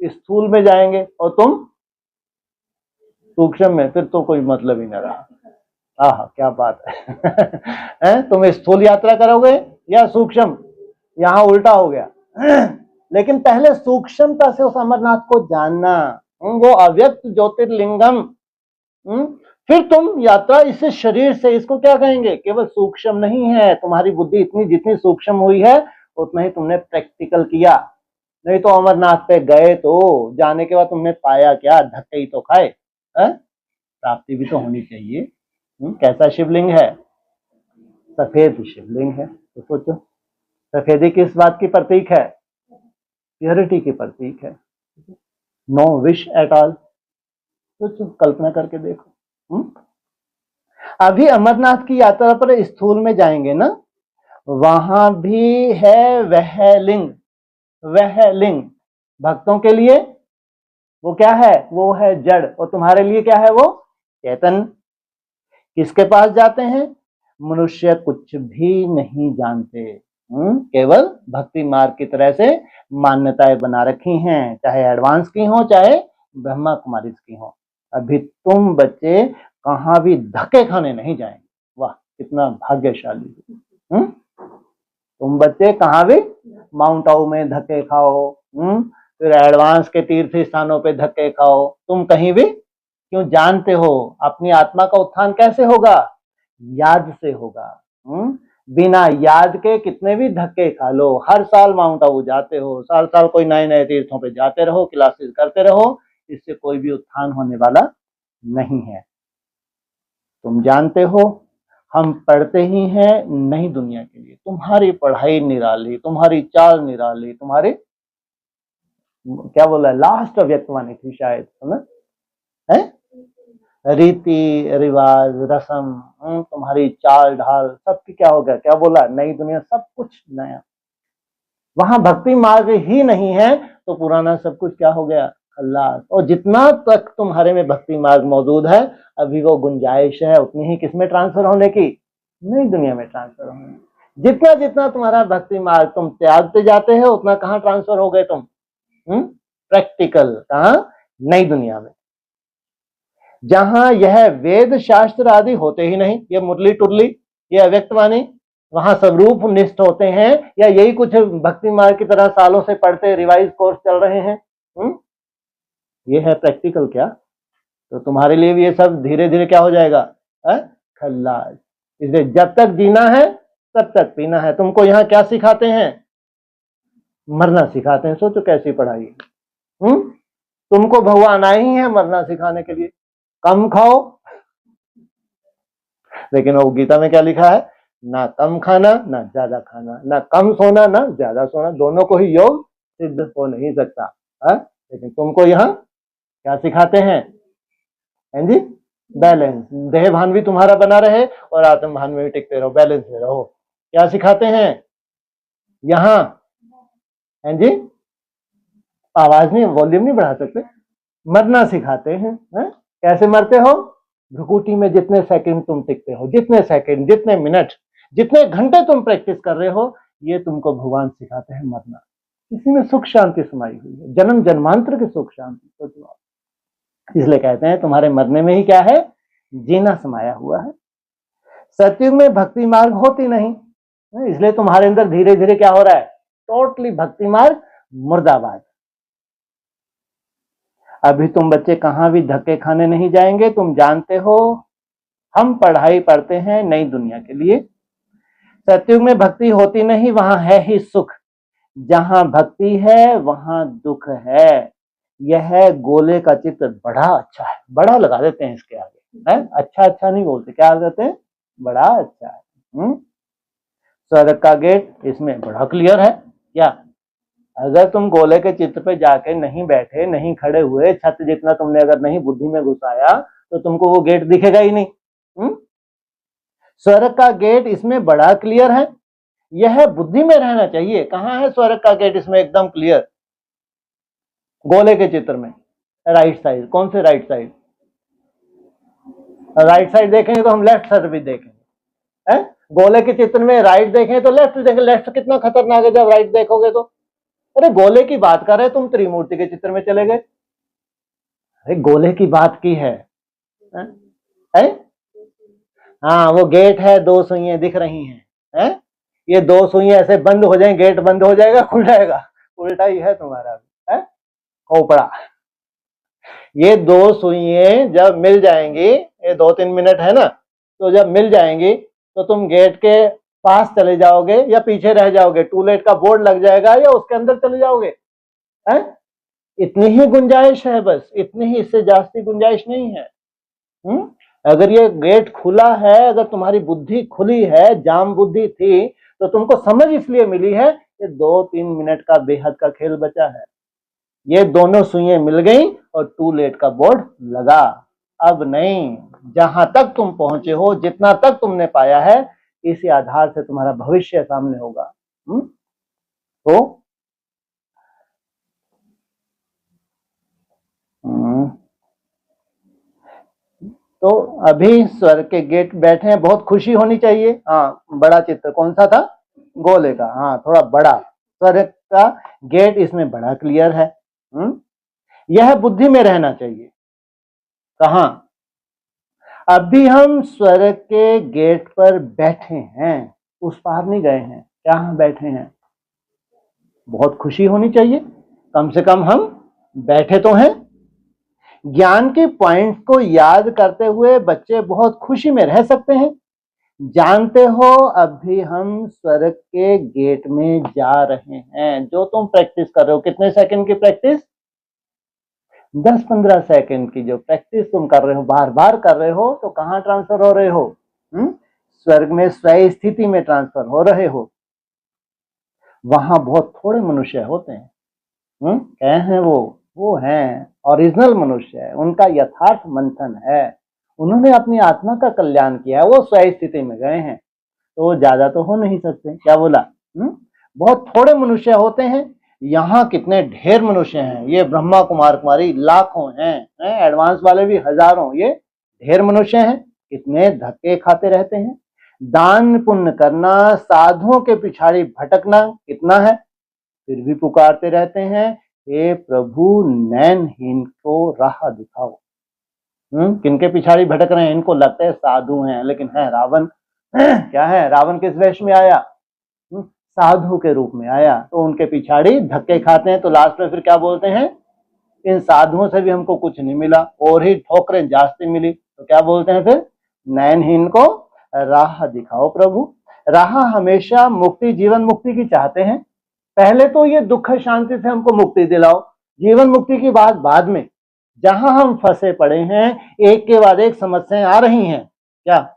स्थूल में जाएंगे, और तुम सूक्ष्म में, फिर तो कोई मतलब ही ना रहा। आहा, क्या बात है। तुम स्थूल यात्रा करोगे या सूक्ष्म? यहां उल्टा हो गया। लेकिन पहले सूक्ष्मता से उस अमरनाथ को जानना, वो अव्यक्त ज्योतिर्लिंगम। फिर तुम यात्रा इस शरीर से, इसको क्या कहेंगे? केवल सूक्ष्म नहीं है, तुम्हारी बुद्धि इतनी जितनी सूक्ष्म हुई है उतना ही तुमने प्रैक्टिकल किया। नहीं तो अमरनाथ पे गए तो जाने के बाद तुमने पाया क्या? धक्के ही तो खाए। प्राप्ति भी तो होनी चाहिए। कैसा शिवलिंग है? सफेद शिवलिंग है। तो सोचो, सफेदी किस बात की प्रतीक है? प्योरिटी की प्रतीक है। No wish at all. सोचो, कल्पना करके देखो। अभी अमरनाथ की यात्रा पर स्थूल में जाएंगे ना, वहां भी है वह लिंग। वह लिंग भक्तों के लिए वो क्या है? वो है जड़, और तुम्हारे लिए क्या है? वो चेतन। किसके पास जाते हैं? मनुष्य कुछ भी नहीं जानते, केवल भक्ति मार्ग की तरह से मान्यताएं बना रखी हैं, चाहे एडवांस की हो चाहे ब्रह्मा कुमारी की हो। अभी तुम बच्चे कहां भी धक्के खाने नहीं जाएंगे। वाह, कितना भाग्यशाली। तुम बच्चे कहां भी माउंट आबू में धक्के खाओ, फिर एडवांस के तीर्थ स्थानों पे धक्के खाओ, तुम कहीं भी क्यों? जानते हो अपनी आत्मा का उत्थान कैसे होगा? याद से होगा। बिना याद के कितने भी धक्के खा लो, हर साल माउंट आबू जाते हो, साल साल कोई नए नए तीर्थों पे जाते रहो, क्लासेस करते रहो, इससे कोई भी उत्थान होने वाला नहीं है। तुम जानते हो हम पढ़ते ही हैं नई दुनिया के लिए। तुम्हारी पढ़ाई निराली, तुम्हारी चाल निराली, तुम्हारी क्या बोला, लास्ट व्यक्तवाणी थी शायद, है ना? रीति रिवाज रस्म, तुम्हारी चाल ढाल सबकी क्या हो गया? क्या बोला? नई दुनिया, सब कुछ नया। वहां भक्ति मार्ग ही नहीं है तो पुराना सब कुछ क्या हो गया? खल्लास। और जितना तक तुम्हारे में भक्ति मार्ग मौजूद है, अभी वो गुंजाइश है उतनी ही किसमें ट्रांसफर होने की? नई दुनिया में ट्रांसफर होने। जितना जितना तुम्हारा भक्ति मार्ग तुम त्यागते जाते हो, उतना कहां ट्रांसफर हो गए तुम? प्रैक्टिकल कहां? नई दुनिया में, जहां यह वेद शास्त्र आदि होते ही नहीं, ये मुरली टुरली, ये अव्यक्तवाणी, वहां सब रूप निष्ठ होते हैं, या यही कुछ भक्ति मार्ग की तरह सालों से पढ़ते रिवाइज कोर्स चल रहे हैं? ये है प्रैक्टिकल क्या? तो तुम्हारे लिए भी ये सब धीरे धीरे क्या हो जाएगा? खल्लास। इसलिए जब तक जीना है तब तक पीना है। तुमको यहाँ क्या सिखाते हैं? मरना सिखाते हैं। सोचो कैसी पढ़ाई है। तुमको भगवान आए ही है मरना सिखाने के लिए। कम खाओ, लेकिन वो गीता में क्या लिखा है? ना कम खाना ना ज्यादा खाना, ना कम सोना ना ज्यादा सोना, दोनों को ही योग सिद्ध हो नहीं सकता। लेकिन तुमको यहाँ क्या सिखाते हैं? जी, बैलेंस। देह भान भी तुम्हारा बना रहे और आत्म भान में भी टिकते रहो, बैलेंस में रहो। क्या सिखाते हैं यहाँ? हैं जी, आवाज नहीं, वॉल्यूम नहीं बढ़ा सकते। मरना सिखाते हैं, कैसे मरते हो? भ्रुकुटी में जितने सेकंड तुम टिकते हो, जितने सेकंड, जितने मिनट, जितने घंटे तुम प्रैक्टिस कर रहे हो, ये तुमको भगवान सिखाते हैं मरना। इसी में सुख शांति समाई हुई है, जन्म जन्मांतर की सुख शांति। तो इसलिए कहते हैं तुम्हारे मरने में ही क्या है? जीना समाया हुआ है। सतयुग में भक्ति मार्ग होती नहीं, इसलिए तुम्हारे अंदर धीरे धीरे क्या हो रहा है? टोटली भक्ति मार्ग मुर्दाबाद। अभी तुम बच्चे कहां भी धक्के खाने नहीं जाएंगे। तुम जानते हो हम पढ़ाई पढ़ते हैं नई दुनिया के लिए। सतयुग में भक्ति होती नहीं, वहां है ही सुख। जहां भक्ति है वहां दुख है। यह गोले का चित्र बड़ा अच्छा है, बड़ा लगा देते हैं इसके आगे, है? अच्छा अच्छा नहीं बोलते, क्या कहते हैं? बड़ा अच्छा है। स्वर्ग का गेट इसमें बड़ा क्लियर है क्या? अगर तुम गोले के चित्र पे जाके नहीं बैठे, नहीं खड़े हुए, छत जितना तुमने अगर नहीं बुद्धि में घुसाया, तो तुमको वो गेट दिखेगा ही नहीं। स्वर्ग का गेट इसमें बड़ा क्लियर है, यह बुद्धि में रहना चाहिए। कहां है स्वर्ग का गेट इसमें एकदम क्लियर? गोले के चित्र में राइट साइड। कौन से राइट साइड? राइट साइड देखेंगे तो हम लेफ्ट साइड भी देखेंगे, है? गोले के चित्र में राइट देखें तो लेफ्ट देखेंगे। लेफ्ट कितना खतरनाक है जब राइट देखोगे तो। अरे गोले की बात कर रहे, तुम त्रिमूर्ति के चित्र में चले गए। अरे गोले की बात की है? हाँ, वो गेट है, दो सुइयां दिख रही हैं, ये दो सुइयां ऐसे बंद हो जाएंगे, गेट बंद हो जाएगा, खुल जाएगा। उल्टा ही है तुम्हारा, है खोपड़ा। ये दो सुइयां जब मिल जाएंगी, ये 2-3 मिनट है ना, तो जब मिल जाएंगी तो तुम गेट के पास चले जाओगे या पीछे रह जाओगे? टू लेट का बोर्ड लग जाएगा या उसके अंदर चले जाओगे? हैं? इतनी ही गुंजाइश है, बस इतनी ही, इससे जास्ती गुंजाइश नहीं है। अगर ये गेट खुला है, अगर तुम्हारी बुद्धि खुली है, जाम बुद्धि थी, तो तुमको समझ इसलिए मिली है कि 2-3 मिनट का बेहद का खेल बचा है। ये दोनों सुइयां मिल गई और टू लेट का बोर्ड लगा। अब नहीं, जहां तक तुम पहुंचे हो, जितना तक तुमने पाया है, इसी आधार से तुम्हारा भविष्य सामने होगा। तो अभी स्वर्ग के गेट बैठे हैं, बहुत खुशी होनी चाहिए। हाँ, बड़ा चित्र कौन सा था? गोले का। हाँ, थोड़ा बड़ा स्वर्ग का गेट इसमें बड़ा क्लियर है। यह बुद्धि में रहना चाहिए। कहां? अभी हम स्वर्ग के गेट पर बैठे हैं, उस पार नहीं गए हैं। क्या हम बैठे हैं? बहुत खुशी होनी चाहिए, कम से कम हम बैठे तो हैं। ज्ञान के पॉइंट्स को याद करते हुए बच्चे बहुत खुशी में रह सकते हैं। जानते हो अभी हम स्वर्ग के गेट में जा रहे हैं। जो तुम प्रैक्टिस कर रहे हो, कितने सेकंड की प्रैक्टिस? 10-15 सेकंड की जो प्रैक्टिस तुम कर रहे हो, बार बार कर रहे हो, तो कहां ट्रांसफर हो रहे हो? स्वर्ग में स्वयं स्थिति में ट्रांसफर हो रहे हो। वहां बहुत थोड़े मनुष्य होते हैं। क्या हैं वो हैं ओरिजिनल मनुष्य है, उनका यथार्थ मंथन है, उन्होंने अपनी आत्मा का कल्याण किया है, वो स्वयं स्थिति में गए हैं, तो वो ज्यादा तो हो नहीं सकते। क्या बोला? बहुत थोड़े मनुष्य होते हैं। यहाँ कितने ढेर मनुष्य हैं, ये ब्रह्मा कुमार कुमारी लाखों हैं, एडवांस वाले भी हजारों, ये ढेर मनुष्य हैं। कितने धक्के खाते रहते हैं। दान पुण्य करना, साधुओं के पिछाड़ी भटकना कितना है, फिर भी पुकारते रहते हैं, हे प्रभु नैनहीन को राह दिखाओ। किनके पिछाड़ी भटक रहे हैं? इनको लगता है साधु हैं, लेकिन है रावण। क्या है? रावण किस वेश में आया? साधु के रूप में आया, तो उनके पिछाड़ी धक्के खाते हैं। तो लास्ट में फिर क्या बोलते हैं? इन साधुओं से भी हमको कुछ नहीं मिला, और ही ठोकरें जास्ती मिली। तो क्या बोलते हैं फिर? नैनहीन को राह दिखाओ प्रभु। राह हमेशा मुक्ति, जीवन मुक्ति की चाहते हैं। पहले तो ये दुख शांति से हमको मुक्ति दिलाओ, जीवन मुक्ति की बात बाद में। जहां हम फंसे पड़े हैं, एक के बाद एक समस्याएं आ रही हैं। क्या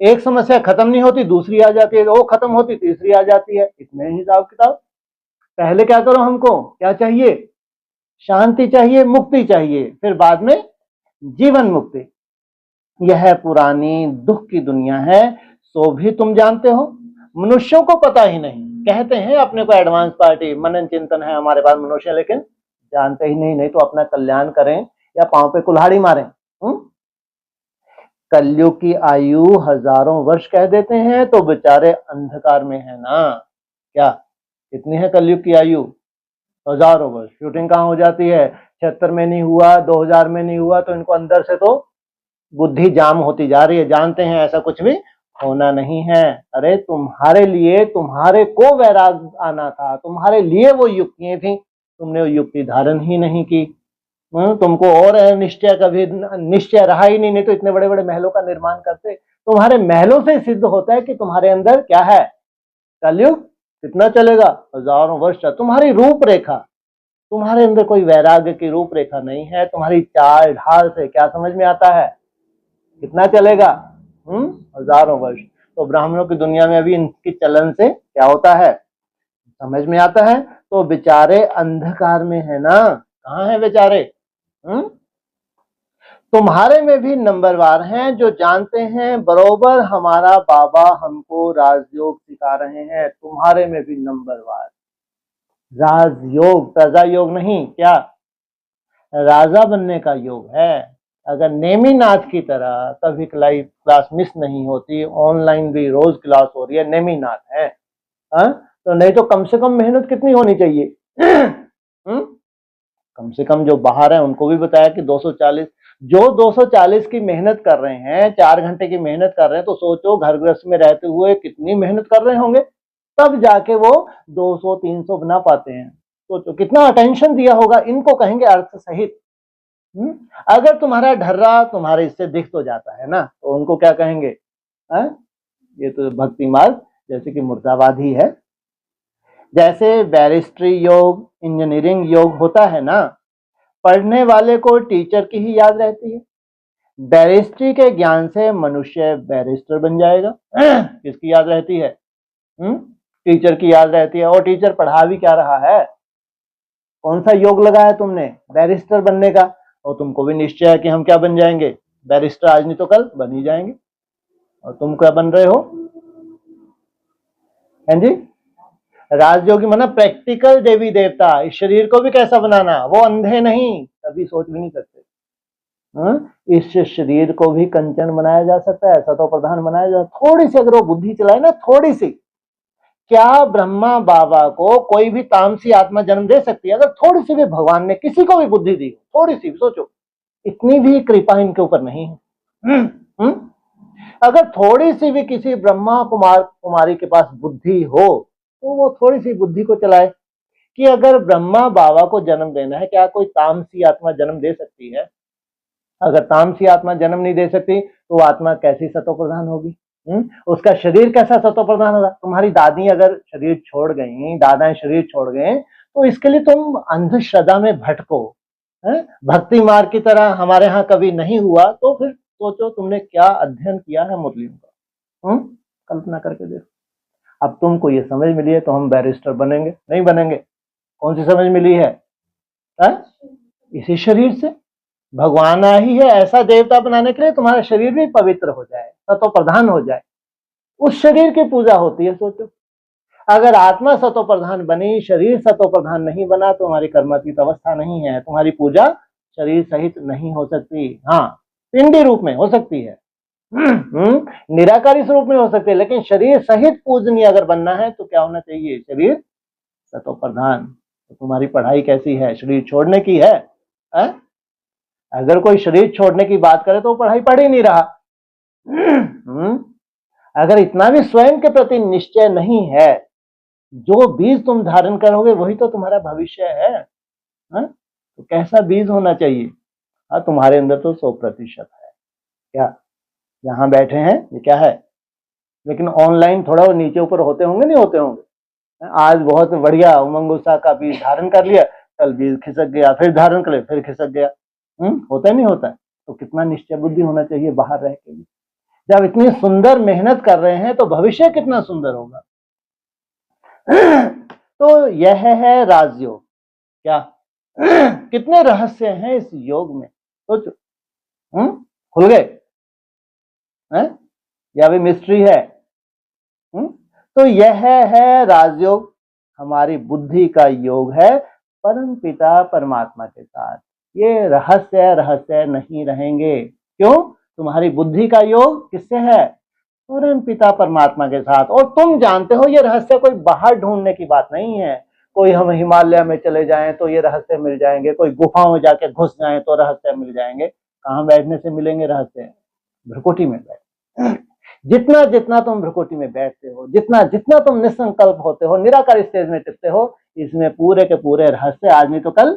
एक समस्या खत्म नहीं होती, दूसरी आ जाती है, वो खत्म होती तीसरी आ जाती है। इतने हिसाब किताब। पहले क्या करो, हमको क्या चाहिए? शांति चाहिए, मुक्ति चाहिए, फिर बाद में जीवन मुक्ति। यह पुरानी दुख की दुनिया है, सो भी तुम जानते हो। मनुष्यों को पता ही नहीं, कहते हैं अपने को एडवांस पार्टी, मनन चिंतन है हमारे पास मनुष्य, लेकिन जानते ही नहीं तो अपना कल्याण करें या पांव पे कुल्हाड़ी मारें। कलयुग की आयु हजारों वर्ष कह देते हैं तो बेचारे अंधकार में है ना। क्या कितनी है कलयुग की आयु? हजारों वर्ष। शूटिंग कहाँ हो जाती है? 76 में नहीं हुआ, 2000 में नहीं हुआ, तो इनको अंदर से तो बुद्धि जाम होती जा रही है। जानते हैं ऐसा कुछ भी होना नहीं है। अरे तुम्हारे लिए, तुम्हारे को वैराग आना था, तुम्हारे लिए वो युक्तियां थी, तुमने वो युक्ति धारण ही नहीं की। तुमको और निश्चय कभी निश्चय रहा ही नहीं तो इतने बड़े बड़े महलों का निर्माण करते। तुम्हारे महलों से सिद्ध होता है कि तुम्हारे अंदर क्या है। कलयुग कितना चलेगा? हजारों वर्ष। तुम्हारी रूपरेखा, तुम्हारे अंदर कोई वैराग्य की रूपरेखा नहीं है। तुम्हारी चाल ढाल से क्या समझ में आता है? कितना चलेगा? हजारों वर्ष। तो ब्राह्मणों की दुनिया में अभी इनकी चलन से क्या होता है समझ में आता है। तो बेचारे अंधकार में है ना। कहाँ है बेचारे? तुम्हारे में भी नंबरवार हैं जो जानते हैं बरोबर हमारा बाबा हमको राजयोग सिखा रहे हैं। तुम्हारे में भी नंबरवार राजयोग, प्रजा योग नहीं, क्या राजा बनने का योग है। अगर नेमीनाथ की तरह कभी लाइव क्लास मिस नहीं होती, ऑनलाइन भी रोज क्लास हो रही है, नेमीनाथ है। तो नहीं तो कम से कम मेहनत कितनी होनी चाहिए? कम से कम जो बाहर है उनको भी बताया कि 240, जो 240 की मेहनत कर रहे हैं, 4 घंटे की मेहनत कर रहे हैं, तो सोचो घर गृहस्थ में रहते हुए कितनी मेहनत कर रहे होंगे, तब जाके वो 200-300 बना पाते हैं। सोचो कितना अटेंशन दिया होगा। इनको कहेंगे अर्थ सहित। अगर तुम्हारा ढर्रा तुम्हारे इससे दिख तो जाता है ना, तो उनको क्या कहेंगे? ये तो भक्ति मार्ग जैसे कि मुर्दाबाद ही है। जैसे बैरिस्ट्री योग, इंजीनियरिंग योग होता है ना, पढ़ने वाले को टीचर की ही याद रहती है। बैरिस्ट्री के ज्ञान से मनुष्य बैरिस्टर बन जाएगा। किसकी याद रहती है? टीचर की याद रहती है। और टीचर पढ़ा भी क्या रहा है? कौन सा योग लगाया तुमने बैरिस्टर बनने का? और तुमको भी निश्चय है कि हम क्या बन जाएंगे? बैरिस्टर आज नहीं तो कल बन ही जाएंगे। और तुम क्या बन रहे हो? हैं जी? राजयोगी माना प्रैक्टिकल देवी देवता। इस शरीर को भी कैसा बनाना? वो अंधे नहीं, कभी सोच भी नहीं सकते। इस शरीर को भी कंचन बनाया जा सकता है, सतो प्रधान बनाया जा। थोड़ी सी अगर वो बुद्धि चलाए ना, थोड़ी सी, क्या ब्रह्मा बाबा को कोई भी तामसी आत्मा जन्म दे सकती है? अगर थोड़ी सी भी भगवान ने किसी को भी बुद्धि दी, थोड़ी सी, सोचो इतनी भी कृपा इनके ऊपर नहीं है। अगर थोड़ी सी भी किसी ब्रह्मा कुमारी के पास बुद्धि हो, तो वो थोड़ी सी बुद्धि को चलाए कि अगर ब्रह्मा बाबा को जन्म देना है, क्या कोई तामसी आत्मा जन्म दे सकती है? अगर तामसी आत्मा जन्म नहीं दे सकती तो आत्मा कैसी सतो प्रधान होगी? उसका शरीर कैसा सतो प्रधान होगा? तुम्हारी दादी अगर शरीर छोड़ गई, दादाएं शरीर छोड़ गए, तो इसके लिए तुम अंधश्रद्धा में भटको। भक्ति मार्ग की तरह हमारे यहाँ कभी नहीं हुआ, तो फिर सोचो तुमने क्या अध्ययन किया है मुरलियों का। कल्पना करके देखो। अब तुमको ये समझ मिली है तो हम बैरिस्टर बनेंगे? नहीं बनेंगे। कौन सी समझ मिली है? इसी शरीर से भगवान ही है ऐसा देवता बनाने के लिए तुम्हारा शरीर भी पवित्र हो जाए, सतो प्रधान हो जाए, उस शरीर की पूजा होती है। सोचो अगर आत्मा सतो प्रधान बनी, शरीर सतो प्रधान नहीं बना, तो हमारी कर्मातीत अवस्था नहीं है, तुम्हारी पूजा शरीर सहित नहीं हो सकती। हाँ, पिंडी रूप में हो सकती है, निराकारी स्वरूप में हो सकती है, लेकिन शरीर सहित पूजनीय अगर बनना है तो क्या होना चाहिए? शरीर सतो प्रधान। तो तुम्हारी पढ़ाई कैसी है? शरीर छोड़ने की है? अगर कोई शरीर छोड़ने की बात करे तो वो पढ़ाई पढ़ ही नहीं रहा। अगर इतना भी स्वयं के प्रति निश्चय नहीं है, जो बीज तुम धारण करोगे वही तो तुम्हारा भविष्य है। तो कैसा बीज होना चाहिए? तुम्हारे अंदर तो 100% है। क्या यहाँ बैठे हैं ये क्या है? लेकिन ऑनलाइन थोड़ा नीचे ऊपर होते होंगे, नहीं होते होंगे? आज बहुत बढ़िया उमंग उत्साह का बीज धारण कर लिया, कल बीज खिसक गया, फिर धारण कर लिया, फिर खिसक गया। होता है नहीं होता है? तो कितना निश्चय बुद्धि होना चाहिए बाहर रह के भी। जब इतनी सुंदर मेहनत कर रहे हैं तो भविष्य कितना सुंदर होगा। तो यह है राजयोग। क्या कितने रहस्य हैं इस योग में? सोचो। खुल गए? या भी मिस्ट्री है? तो यह है राजयोग, हमारी बुद्धि का योग है परम पिता परमात्मा के साथ। ये रहस्य नहीं रहेंगे। क्यों? तुम्हारी बुद्धि का योग किससे है? परम पिता परमात्मा के साथ। और तुम जानते हो ये रहस्य कोई बाहर ढूंढने की बात नहीं है। कोई हम हिमालय में चले जाएं तो ये रहस्य मिल जाएंगे, कोई गुफा में जाके घुस जाएं तो रहस्य मिल जाएंगे। कहाँ बैठने से मिलेंगे रहस्य? भ्रकुटी में बैठ। जितना जितना तुम भ्रकुटी में बैठते हो, जितना जितना तुम निसंकल्प होते हो, निराकार स्टेज में टिकते हो, इसमें पूरे के पूरे रहस्य आज नहीं तो कल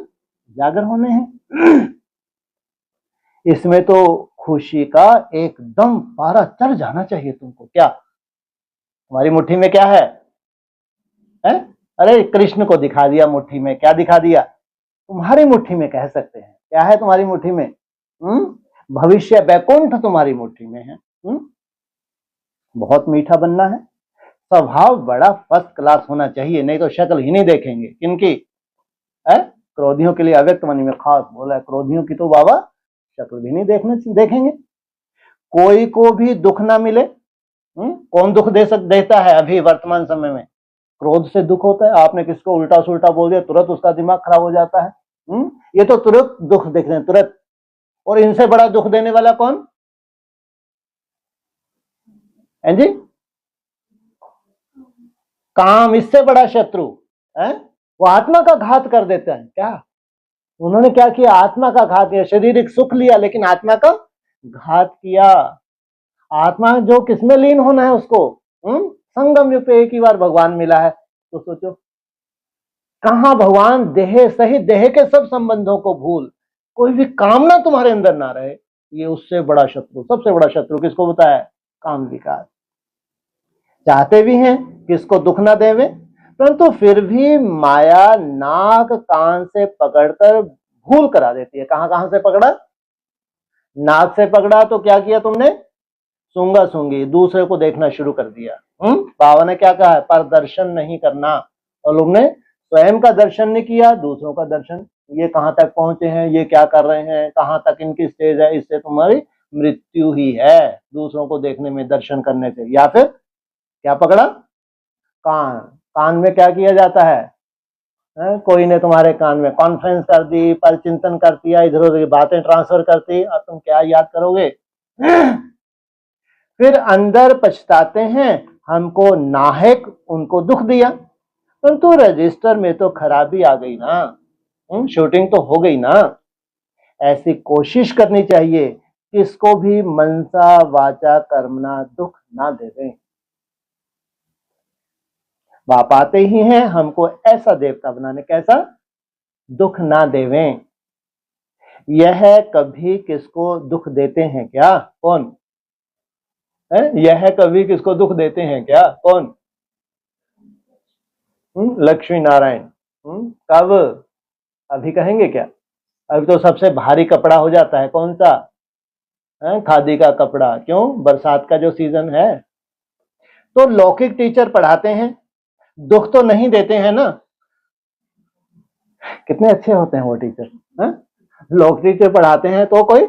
जागर होने हैं। इसमें तो खुशी का एकदम पारा चढ़ जाना चाहिए तुमको। क्या तुम्हारी मुट्ठी में क्या है? अरे कृष्ण को दिखा दिया मुट्ठी में। क्या दिखा दिया? तुम्हारी मुट्ठी में कह सकते हैं। क्या है तुम्हारी मुट्ठी में? भविष्य वैकुंठ तुम्हारी मुट्ठी में है। बहुत मीठा बनना है, स्वभाव बड़ा फर्स्ट क्लास होना चाहिए, नहीं तो शक्ल ही नहीं देखेंगे। किनकी? क्रोधियों के लिए अव्यक्त मणि में खास बोला है, क्रोधियों की तो बाबा शक्ल भी नहीं देखेंगे। कोई को भी दुख ना मिले। कौन दुख देता है अभी वर्तमान समय में? क्रोध से दुख होता है। आपने किसको उल्टा सुल्टा बोल दिया, तुरंत उसका दिमाग खराब हो जाता है। ये तो तुरंत दुख देख रहे हैं, तुरंत। और इनसे बड़ा दुख देने वाला कौन है जी? काम। इससे बड़ा शत्रु है वो आत्मा का घात कर देते हैं। क्या उन्होंने क्या किया? आत्मा का घात किया। शारीरिक सुख लिया लेकिन आत्मा का घात किया। आत्मा जो किसमें लीन होना है उसको, संगम युग पे एक ही बार भगवान मिला है। तो सोचो कहां भगवान देह सहित देह के सब संबंधों को भूल, कोई भी कामना तुम्हारे अंदर ना रहे। ये उससे बड़ा शत्रु, सबसे बड़ा शत्रु किसको बताया? काम विकार। चाहते भी हैं किसको दुख ना देवे, परंतु फिर भी माया नाक कान से पकड़कर भूल करा देती है। कहां से पकड़ा? नाक से पकड़ा तो क्या किया तुमने? सूंगा सूंगी दूसरे को देखना शुरू कर दिया। बाबा ने क्या कहा है? प्रदर्शन नहीं करना। और लोग ने स्वयं का दर्शन नहीं किया, दूसरों का दर्शन। ये कहां तक पहुंचे हैं, ये क्या कर रहे हैं, कहां तक इनकी स्टेज है, इससे तुम्हारी मृत्यु ही है। दूसरों को देखने में, दर्शन करने से। या फिर क्या पकड़ा? कान में क्या किया जाता है? कोई ने तुम्हारे कान में कॉन्फ्रेंस कर दी, पर चिंतन कर दिया, इधर उधर की बातें ट्रांसफर करती, और तुम क्या याद करोगे? फिर अंदर पछताते हैं, हमको नाहक उनको दुख दिया। परंतु रजिस्टर में तो खराबी आ गई ना, शूटिंग तो हो गई ना। ऐसी कोशिश करनी चाहिए किसको भी मनसा वाचा कर्मणा दुख ना देवें। बाप आते ही हैं हमको ऐसा देवता बनाने, कैसा? दुख ना देवें। यह कभी किसको दुख देते हैं क्या? कौन है? यह कभी किसको दुख देते हैं क्या? कौन? लक्ष्मी नारायण। कब? अभी कहेंगे क्या? अभी तो सबसे भारी कपड़ा हो जाता है कौन सा? खादी का कपड़ा। क्यों? बरसात का जो सीजन है। तो लौकिक टीचर पढ़ाते हैं, दुख तो नहीं देते हैं ना। कितने अच्छे होते हैं वो टीचर। लौकिक टीचर पढ़ाते हैं तो कोई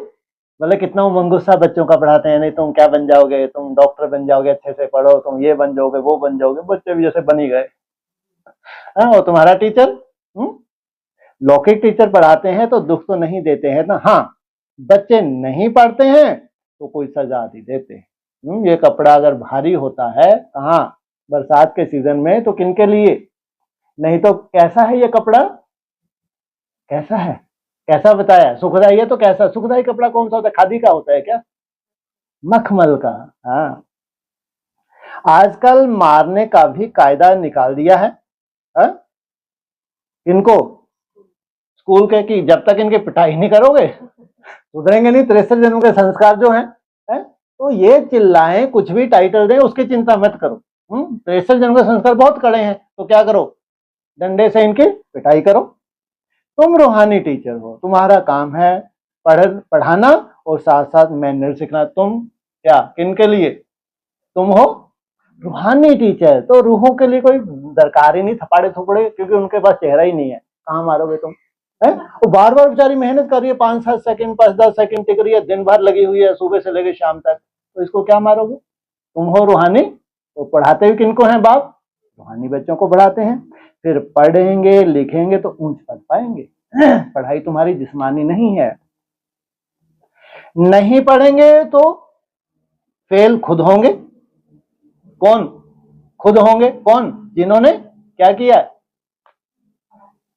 मतलब कितना उमंग गुस्सा बच्चों का पढ़ाते हैं। नहीं तुम क्या बन जाओगे, तुम डॉक्टर बन जाओगे, अच्छे से पढ़ो, तुम ये बन जाओगे, वो बन जाओगे। बच्चे भी जैसे बन ही गए। वो तुम्हारा टीचर। लौकिक टीचर पढ़ाते हैं तो दुख तो नहीं देते हैं ना। हाँ, बच्चे नहीं पढ़ते हैं तो कोई सजा भी देते हैं। ये कपड़ा अगर भारी होता है कहाँ? बरसात के सीजन में, तो किनके लिए? नहीं तो कैसा है ये कपड़ा? कैसा है? कैसा बताया? सुखदाई है तो कैसा? सुखदाई कपड़ा कौन सा होता है? खादी का होता है क्या? मखमल का। हाँ, आजकल मारने का भी कायदा निकाल दिया है। इनको स्कूल के कि जब तक इनकी पिटाई नहीं करोगे सुधरेंगे नहीं। 63 जन्म के संस्कार जो हैं, तो ये चिल्लाएं, कुछ भी टाइटल दें, उसकी चिंता मत करो। 63 जन्म के संस्कार बहुत कड़े हैं, तो क्या करो? डंडे से इनकी पिटाई करो। तुम रूहानी टीचर हो, तुम्हारा काम है पढ़ाना और साथ साथ मैनर सीखना। तुम क्या किनके लिए? तुम हो रूहानी टीचर, तो रूहों के लिए कोई दरकार ही नहीं थपाड़े थोपड़े, क्योंकि उनके पास चेहरा ही नहीं है। कहाँ मारोगे तुम? है वो बार बार बेचारी मेहनत कर रही है, 5-7 सेकंड 5-10 सेकंड टिक रही है, दिन भर लगी हुई है, सुबह से लेकर शाम तक, तो इसको क्या मारोगे? तुम हो रूहानी, तो पढ़ाते भी किनको हैं बाप? रूहानी बच्चों को पढ़ाते हैं। फिर पढ़ेंगे लिखेंगे तो ऊंच पद पाएंगे। पढ़ाई तुम्हारी जिस्मानी नहीं है। नहीं पढ़ेंगे तो फेल खुद होंगे। कौन खुद होंगे? कौन? जिन्होंने क्या किया?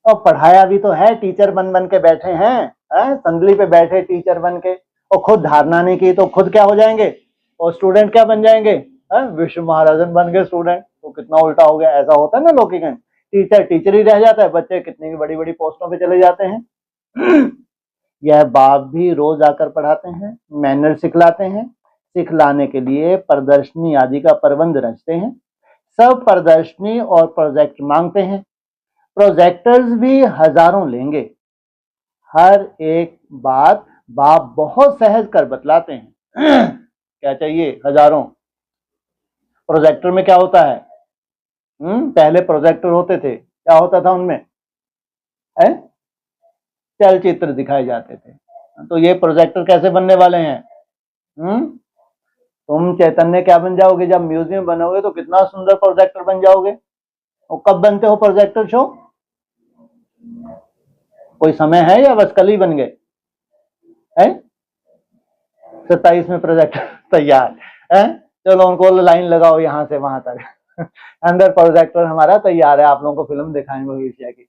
और पढ़ाया भी तो है, टीचर बन बन के बैठे हैं, संदली पे बैठे टीचर बन के, और खुद धारणा नहीं की तो खुद क्या हो जाएंगे? और स्टूडेंट क्या बन जाएंगे? विश्व महाराजन बन गए स्टूडेंट। तो कितना उल्टा हो गया। ऐसा होता है ना लौकिकन, टीचर टीचर ही रह जाता है, बच्चे कितनी भी बड़ी बड़ी पोस्टों पे चले जाते हैं। यह बाप भी रोज आकर पढ़ाते हैं, मैनर सिखलाते हैं। सिखलाने के लिए प्रदर्शनी आदि का प्रबंध रचते हैं। सब प्रदर्शनी और प्रोजेक्ट मांगते हैं। प्रोजेक्टर्स भी हजारों लेंगे। हर एक बात बाप बहुत सहज कर बतलाते हैं। क्या चाहिए? हजारों। प्रोजेक्टर में क्या होता है? पहले प्रोजेक्टर होते थे, क्या होता था उनमें? चलचित्र दिखाए जाते थे। तो ये प्रोजेक्टर कैसे बनने वाले हैं? तुम चैतन्य क्या बन जाओगे? जब म्यूजियम बनोगे तो कितना सुंदर प्रोजेक्टर बन जाओगे। और कब बनते हो प्रोजेक्टर शो? कोई समय है या बस कल ही बन गए? 27 में प्रोजेक्टर तैयार है। चलो उनको लाइन लगाओ यहां से वहां तक। अंदर प्रोजेक्टर हमारा तैयार है, आप लोगों को फिल्म दिखाएंगे भविष्य की।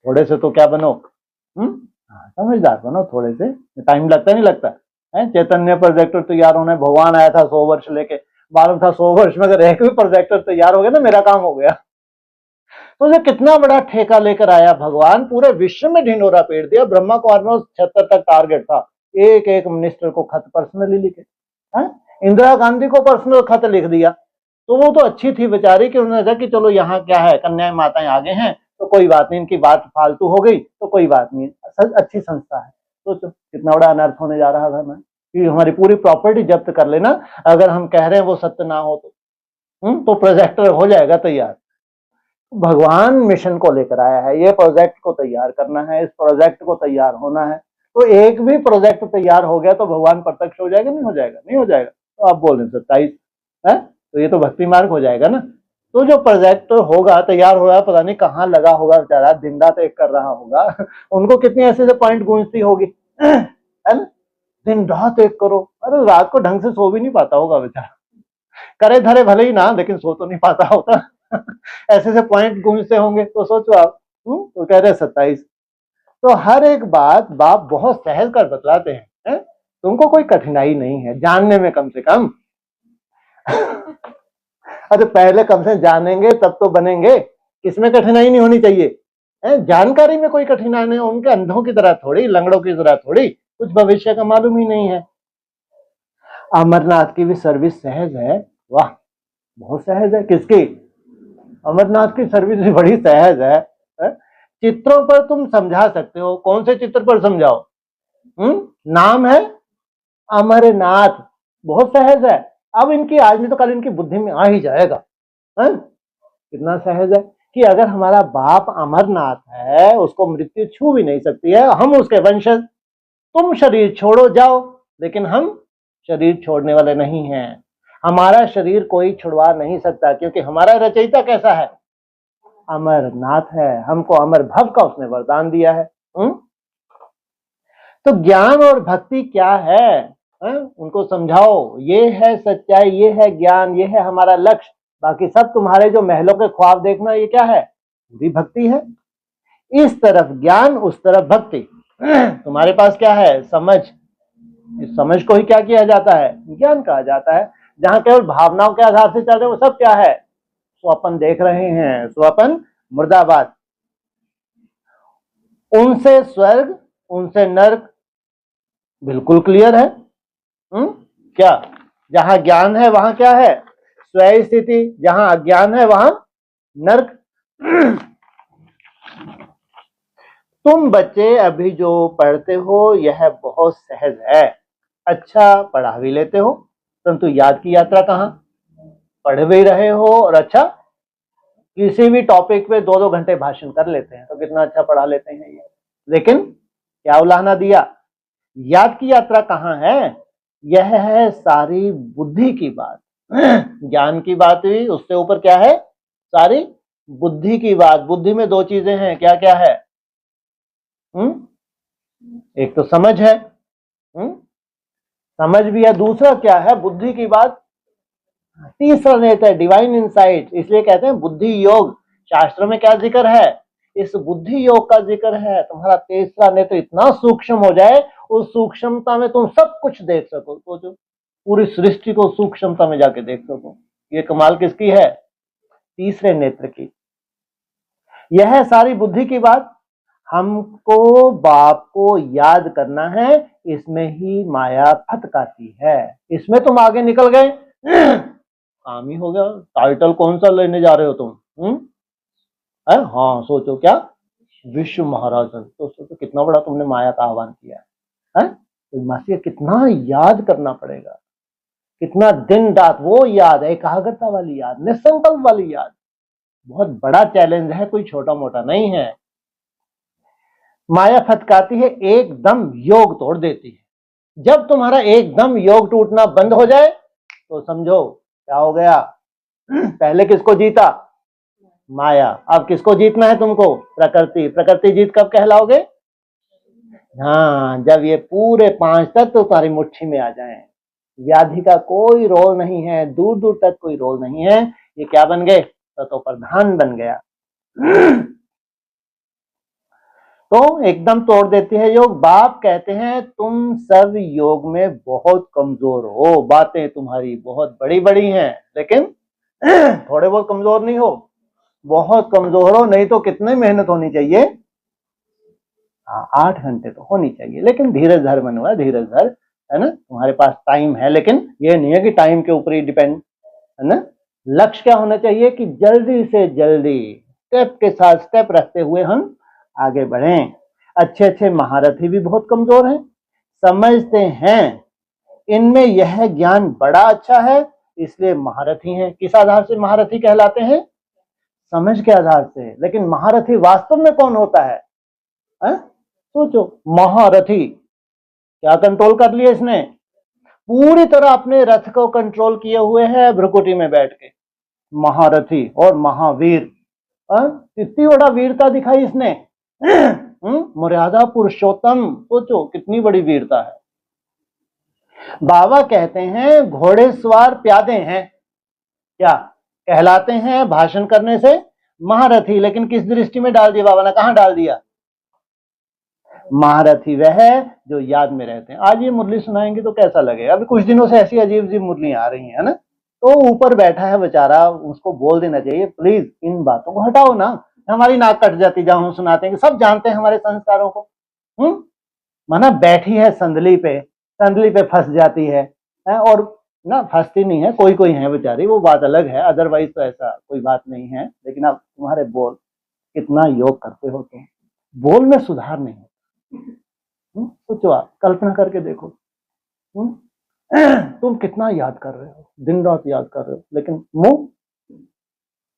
थोड़े से तो क्या बनो, समझदार बनो। थोड़े से टाइम लगता नहीं लगता है? चैतन्य प्रोजेक्टर तैयार होने भगवान आया था 100 वर्ष लेके, मालूम था 100 वर्ष में अगर एक भी प्रोजेक्टर तैयार हो गया ना मेरा काम हो गया। तो ये कितना बड़ा ठेका लेकर आया भगवान, पूरे विश्व में ढिंडोरा पीट दिया। ब्रह्मा को ऑलमोस्ट 76 तक टारगेट था। एक एक मिनिस्टर को खत पर्सनली लिखे। इंदिरा गांधी को पर्सनल खत लिख दिया। तो वो तो अच्छी थी बेचारी कि उन्होंने कहा कि चलो यहाँ क्या है, कन्याएं माताएं आगे हैं तो कोई बात नहीं, इनकी बात फालतू हो गई तो कोई बात नहीं, अच्छी संस्था है। तो कितना बड़ा अनर्थ होने जा रहा था ना कि हमारी पूरी प्रॉपर्टी जब्त कर लेना अगर हम कह रहे हैं वो सत्य ना हो तो प्रोजेक्टर हो जाएगा तैयार। भगवान मिशन को लेकर आया है, ये प्रोजेक्ट को तैयार करना है, इस प्रोजेक्ट को तैयार होना है। तो एक भी प्रोजेक्ट तैयार हो गया तो भगवान प्रत्यक्ष हो जाएगा? नहीं हो जाएगा? नहीं हो जाएगा। तो आप बोल रहे 27 है तो ये तो भक्ति मार्ग हो जाएगा ना। तो जो प्रोजेक्ट होगा तैयार हो रहा है, पता नहीं कहाँ लगा होगा बेचारा, दिन रात एक कर रहा होगा। उनको कितनी ऐसे से पॉइंट गूंजती होगी, है ना? दिन रात एक करो। अरे रात को ढंग से सो भी नहीं पाता होगा बेचारा, करे धरे भले ही ना, लेकिन सो तो नहीं पाता होता। ऐसे से पॉइंट गूंजते होंगे। तो सोचो आप, तो कह रहे 27। तो हर एक बात बाप बहुत सहज कर बतलाते हैं, तुमको कोई कठिनाई नहीं है जानने में, कम से कम। अरे पहले कम से जानेंगे तब तो बनेंगे, इसमें कठिनाई नहीं होनी चाहिए। जानकारी में कोई कठिनाई नहीं। उनके अंधों की तरह थोड़ी, लंगड़ों की तरह थोड़ी, कुछ भविष्य का मालूम ही नहीं है। अमरनाथ की भी सर्विस सहज है। वाह, बहुत सहज है। किसकी? अमरनाथ की सर्विस भी बड़ी सहज है। चित्रों पर तुम समझा सकते हो। कौन से चित्र पर समझाओ? नाम है अमरनाथ, बहुत सहज है। अब इनकी आज नहीं तो कल इनकी बुद्धि में आ ही जाएगा। कितना सहज है कि अगर हमारा बाप अमरनाथ है, उसको मृत्यु छू भी नहीं सकती है, हम उसके वंशज। तुम शरीर छोड़ो जाओ, लेकिन हम शरीर छोड़ने वाले नहीं हैं। हमारा शरीर कोई छुड़वा नहीं सकता, क्योंकि हमारा रचयिता कैसा है? अमरनाथ है। हमको अमर भव का उसने वरदान दिया है। तो ज्ञान और भक्ति क्या है? उनको समझाओ, ये है सच्चाई, ये है ज्ञान, ये है हमारा लक्ष्य। बाकी सब तुम्हारे जो महलों के ख्वाब देखना, ये क्या है? पूरी भक्ति है। इस तरफ ज्ञान, उस तरफ भक्ति। तुम्हारे पास क्या है? समझ। इस समझ को ही क्या किया जाता है? ज्ञान कहा जाता है। जहां केवल भावनाओं के आधार से चल रहे, वो सब क्या है? स्वप्न देख रहे हैं। स्वप्न मुर्दाबाद। उनसे स्वर्ग, उनसे नर्क बिल्कुल क्लियर है। क्या? जहां ज्ञान है वहां क्या है? स्वयं स्थिति। जहां अज्ञान है वहां नर्क। तुम बच्चे अभी जो पढ़ते हो यह बहुत सहज है। अच्छा पढ़ा भी लेते हो, परंतु याद की यात्रा कहां? पढ़ भी रहे हो और अच्छा किसी भी टॉपिक पे 2-2 घंटे भाषण कर लेते हैं, तो कितना अच्छा पढ़ा लेते हैं ये। लेकिन क्या उलाहना दिया? याद की यात्रा कहां है? यह है सारी बुद्धि की बात। ज्ञान की बात हुई, उससे ऊपर क्या है, सारी बुद्धि की बात। बुद्धि में दो चीजें हैं, क्या क्या है? एक तो समझ है, समझ भी है, दूसरा क्या है, बुद्धि की बात, तीसरा नेत्र है डिवाइन इंसाइट। इसलिए कहते हैं बुद्धि योग। शास्त्र में क्या जिक्र है? इस बुद्धि योग का जिक्र है। तुम्हारा तीसरा नेत्र इतना सूक्ष्म हो जाए, उस सूक्ष्मता में तुम सब कुछ देख सको। तो जो पूरी सृष्टि को सूक्ष्मता में जाके देख सको। ये कमाल किसकी है? तीसरे नेत्र की। यह है सारी बुद्धि की बात। हमको बाप को याद करना है, इसमें ही माया फटकाती है। इसमें तुम आगे निकल गए, काम ही हो गया। टाइटल कौन सा लेने जा रहे हो तुम? हाँ, सोचो क्या, विश्व महाराजन। तो सोचो कितना बड़ा तुमने माया का आह्वान किया है। तो मासी कितना याद करना पड़ेगा, कितना दिन रात वो याद, एकाग्रता वाली याद, निसंकल्प वाली याद। बहुत बड़ा चैलेंज है, कोई छोटा मोटा नहीं है। माया फटकाती है, एकदम योग तोड़ देती है। जब तुम्हारा एकदम योग टूटना बंद हो जाए तो समझो क्या हो गया। पहले किसको जीता? माया। अब किसको जीतना है तुमको? प्रकृति। प्रकृति जीत कब कहलाओगे? हाँ, जब ये पूरे 5 तत्व तुम्हारी मुट्ठी में आ जाएं। व्याधि का कोई रोल नहीं है, दूर दूर तक कोई रोल नहीं है। ये क्या बन गए? तत्व प्रधान बन गया। तो एकदम तोड़ देती है योग। बाप कहते हैं तुम सब योग में बहुत कमजोर हो, बातें तुम्हारी बहुत बड़ी बड़ी हैं, लेकिन थोड़े बहुत कमजोर नहीं हो, बहुत कमजोर हो। नहीं तो कितनी मेहनत होनी चाहिए? 8 घंटे तो होनी चाहिए। लेकिन धीरज धर मनुआ, धीरज धर, है ना। तुम्हारे पास टाइम है, लेकिन ये नहीं है कि टाइम के ऊपर ही डिपेंड, है ना। लक्ष्य क्या होना चाहिए कि जल्दी से जल्दी स्टेप के साथ स्टेप रखते हुए हम आगे बढ़ें। अच्छे अच्छे महारथी भी बहुत कमजोर हैं, समझते हैं इनमें यह ज्ञान बड़ा अच्छा है, इसलिए महारथी हैं। किस आधार से महारथी कहलाते हैं? समझ के आधार से। लेकिन महारथी वास्तव में कौन होता है? सोचो, महारथी क्या कंट्रोल कर लिया इसने? पूरी तरह अपने रथ को कंट्रोल किए हुए है भ्रुकुटी में बैठ के। महारथी और महावीर, कितनी बड़ा वीरता दिखाई इसने। मर्यादा पुरुषोत्तम, सोचो कितनी बड़ी वीरता है। बाबा कहते हैं घोड़े सवार प्यादे हैं, क्या कहलाते हैं भाषण करने से? महारथी। लेकिन किस दृष्टि में डाल दिया बाबा ने? कहां डाल दिया? महारथी वह है जो याद में रहते हैं। आज ये मुरली सुनाएंगे तो कैसा लगेगा? अभी कुछ दिनों से ऐसी अजीब अजीब मुरली आ रही है ना। तो ऊपर बैठा है बेचारा, उसको बोल देना चाहिए प्लीज इन बातों को हटाओ ना। हमारी नाक कट जाती जब हम सुनाते हैं। सब जानते हैं हमारे संस्कारों को। माना बैठी है संदली पे फंस जाती है, और ना फंसती नहीं है, कोई कोई है बेचारी, वो बात अलग है। अदरवाइज तो ऐसा कोई बात नहीं है। लेकिन अब तुम्हारे बोल कितना योग करते हो तुम, बोल में सुधार नहीं होता। सोचो, आप कल्पना करके देखो, तुम कितना याद कर रहे हो, दिन रात याद कर रहे हो, लेकिन मुंह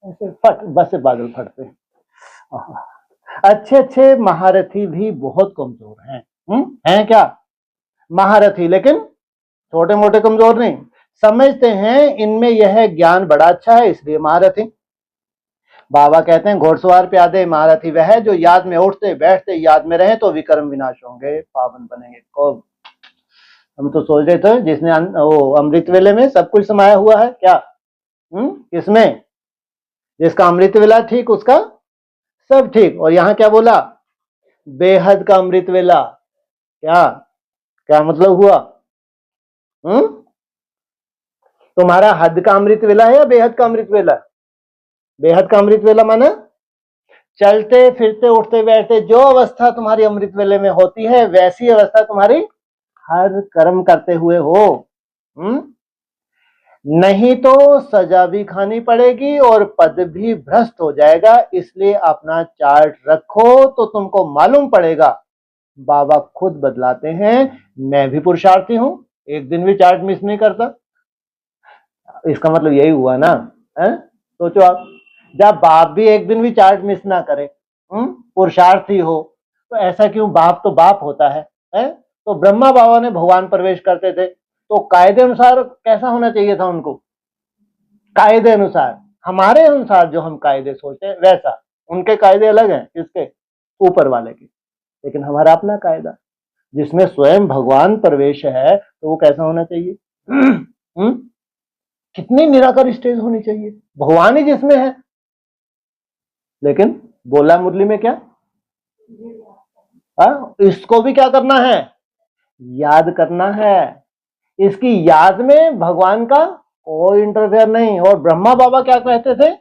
ऐसे फट, बस से बादल फटते हैं। अच्छे अच्छे महारथी भी बहुत कमजोर हैं। हैं क्या? महारथी, लेकिन छोटे मोटे कमजोर नहीं। समझते हैं इनमें यह ज्ञान बड़ा अच्छा है, इसलिए महारथी। बाबा कहते हैं घोड़सवार प्यादे महारथी वह है जो याद में उठते बैठते याद में रहे तो विक्रम विनाश होंगे, पावन बनेंगे। कौन? हम तो सोच रहे थे जिसने वो अमृत वेले में सब कुछ समाया हुआ है, क्या? किसमें? जिसका अमृत वेला ठीक उसका सब ठीक। और यहां क्या बोला? बेहद का अमृत वेला। क्या क्या मतलब हुआ? तुम्हारा हद का अमृत वेला है या बेहद का अमृत वेला? बेहद का अमृत वेला माना चलते फिरते उठते बैठते जो अवस्था तुम्हारी अमृत वेले में होती है, वैसी अवस्था तुम्हारी हर कर्म करते हुए हो। नहीं तो सजा भी खानी पड़ेगी और पद भी भ्रष्ट हो जाएगा। इसलिए अपना चार्ट रखो तो तुमको मालूम पड़ेगा। बाबा खुद बदलाते हैं। मैं भी पुरुषार्थी हूं, एक दिन भी चार्ट मिस नहीं करता। इसका मतलब यही हुआ ना। सोचो आप, जब बाप भी एक दिन भी चार्ट मिस ना करे, पुरुषार्थी हो, तो ऐसा क्यों? बाप तो बाप होता है। तो ब्रह्मा बाबा ने भगवान प्रवेश करते थे, तो कायदे अनुसार कैसा होना चाहिए था उनको? कायदे अनुसार, हमारे अनुसार जो हम कायदे सोचते हैं वैसा, उनके कायदे अलग हैं, किसके? ऊपर वाले के। लेकिन हमारा अपना कायदा जिसमें स्वयं भगवान प्रवेश है, तो वो कैसा होना चाहिए? कितनी निराकर स्टेज होनी चाहिए, भगवान ही जिसमें है। लेकिन बोला मुरली में क्या? इसको भी क्या करना है? याद करना है। इसकी याद में भगवान का कोई इंटरफेयर नहीं। और ब्रह्मा बाबा क्या कहते थे?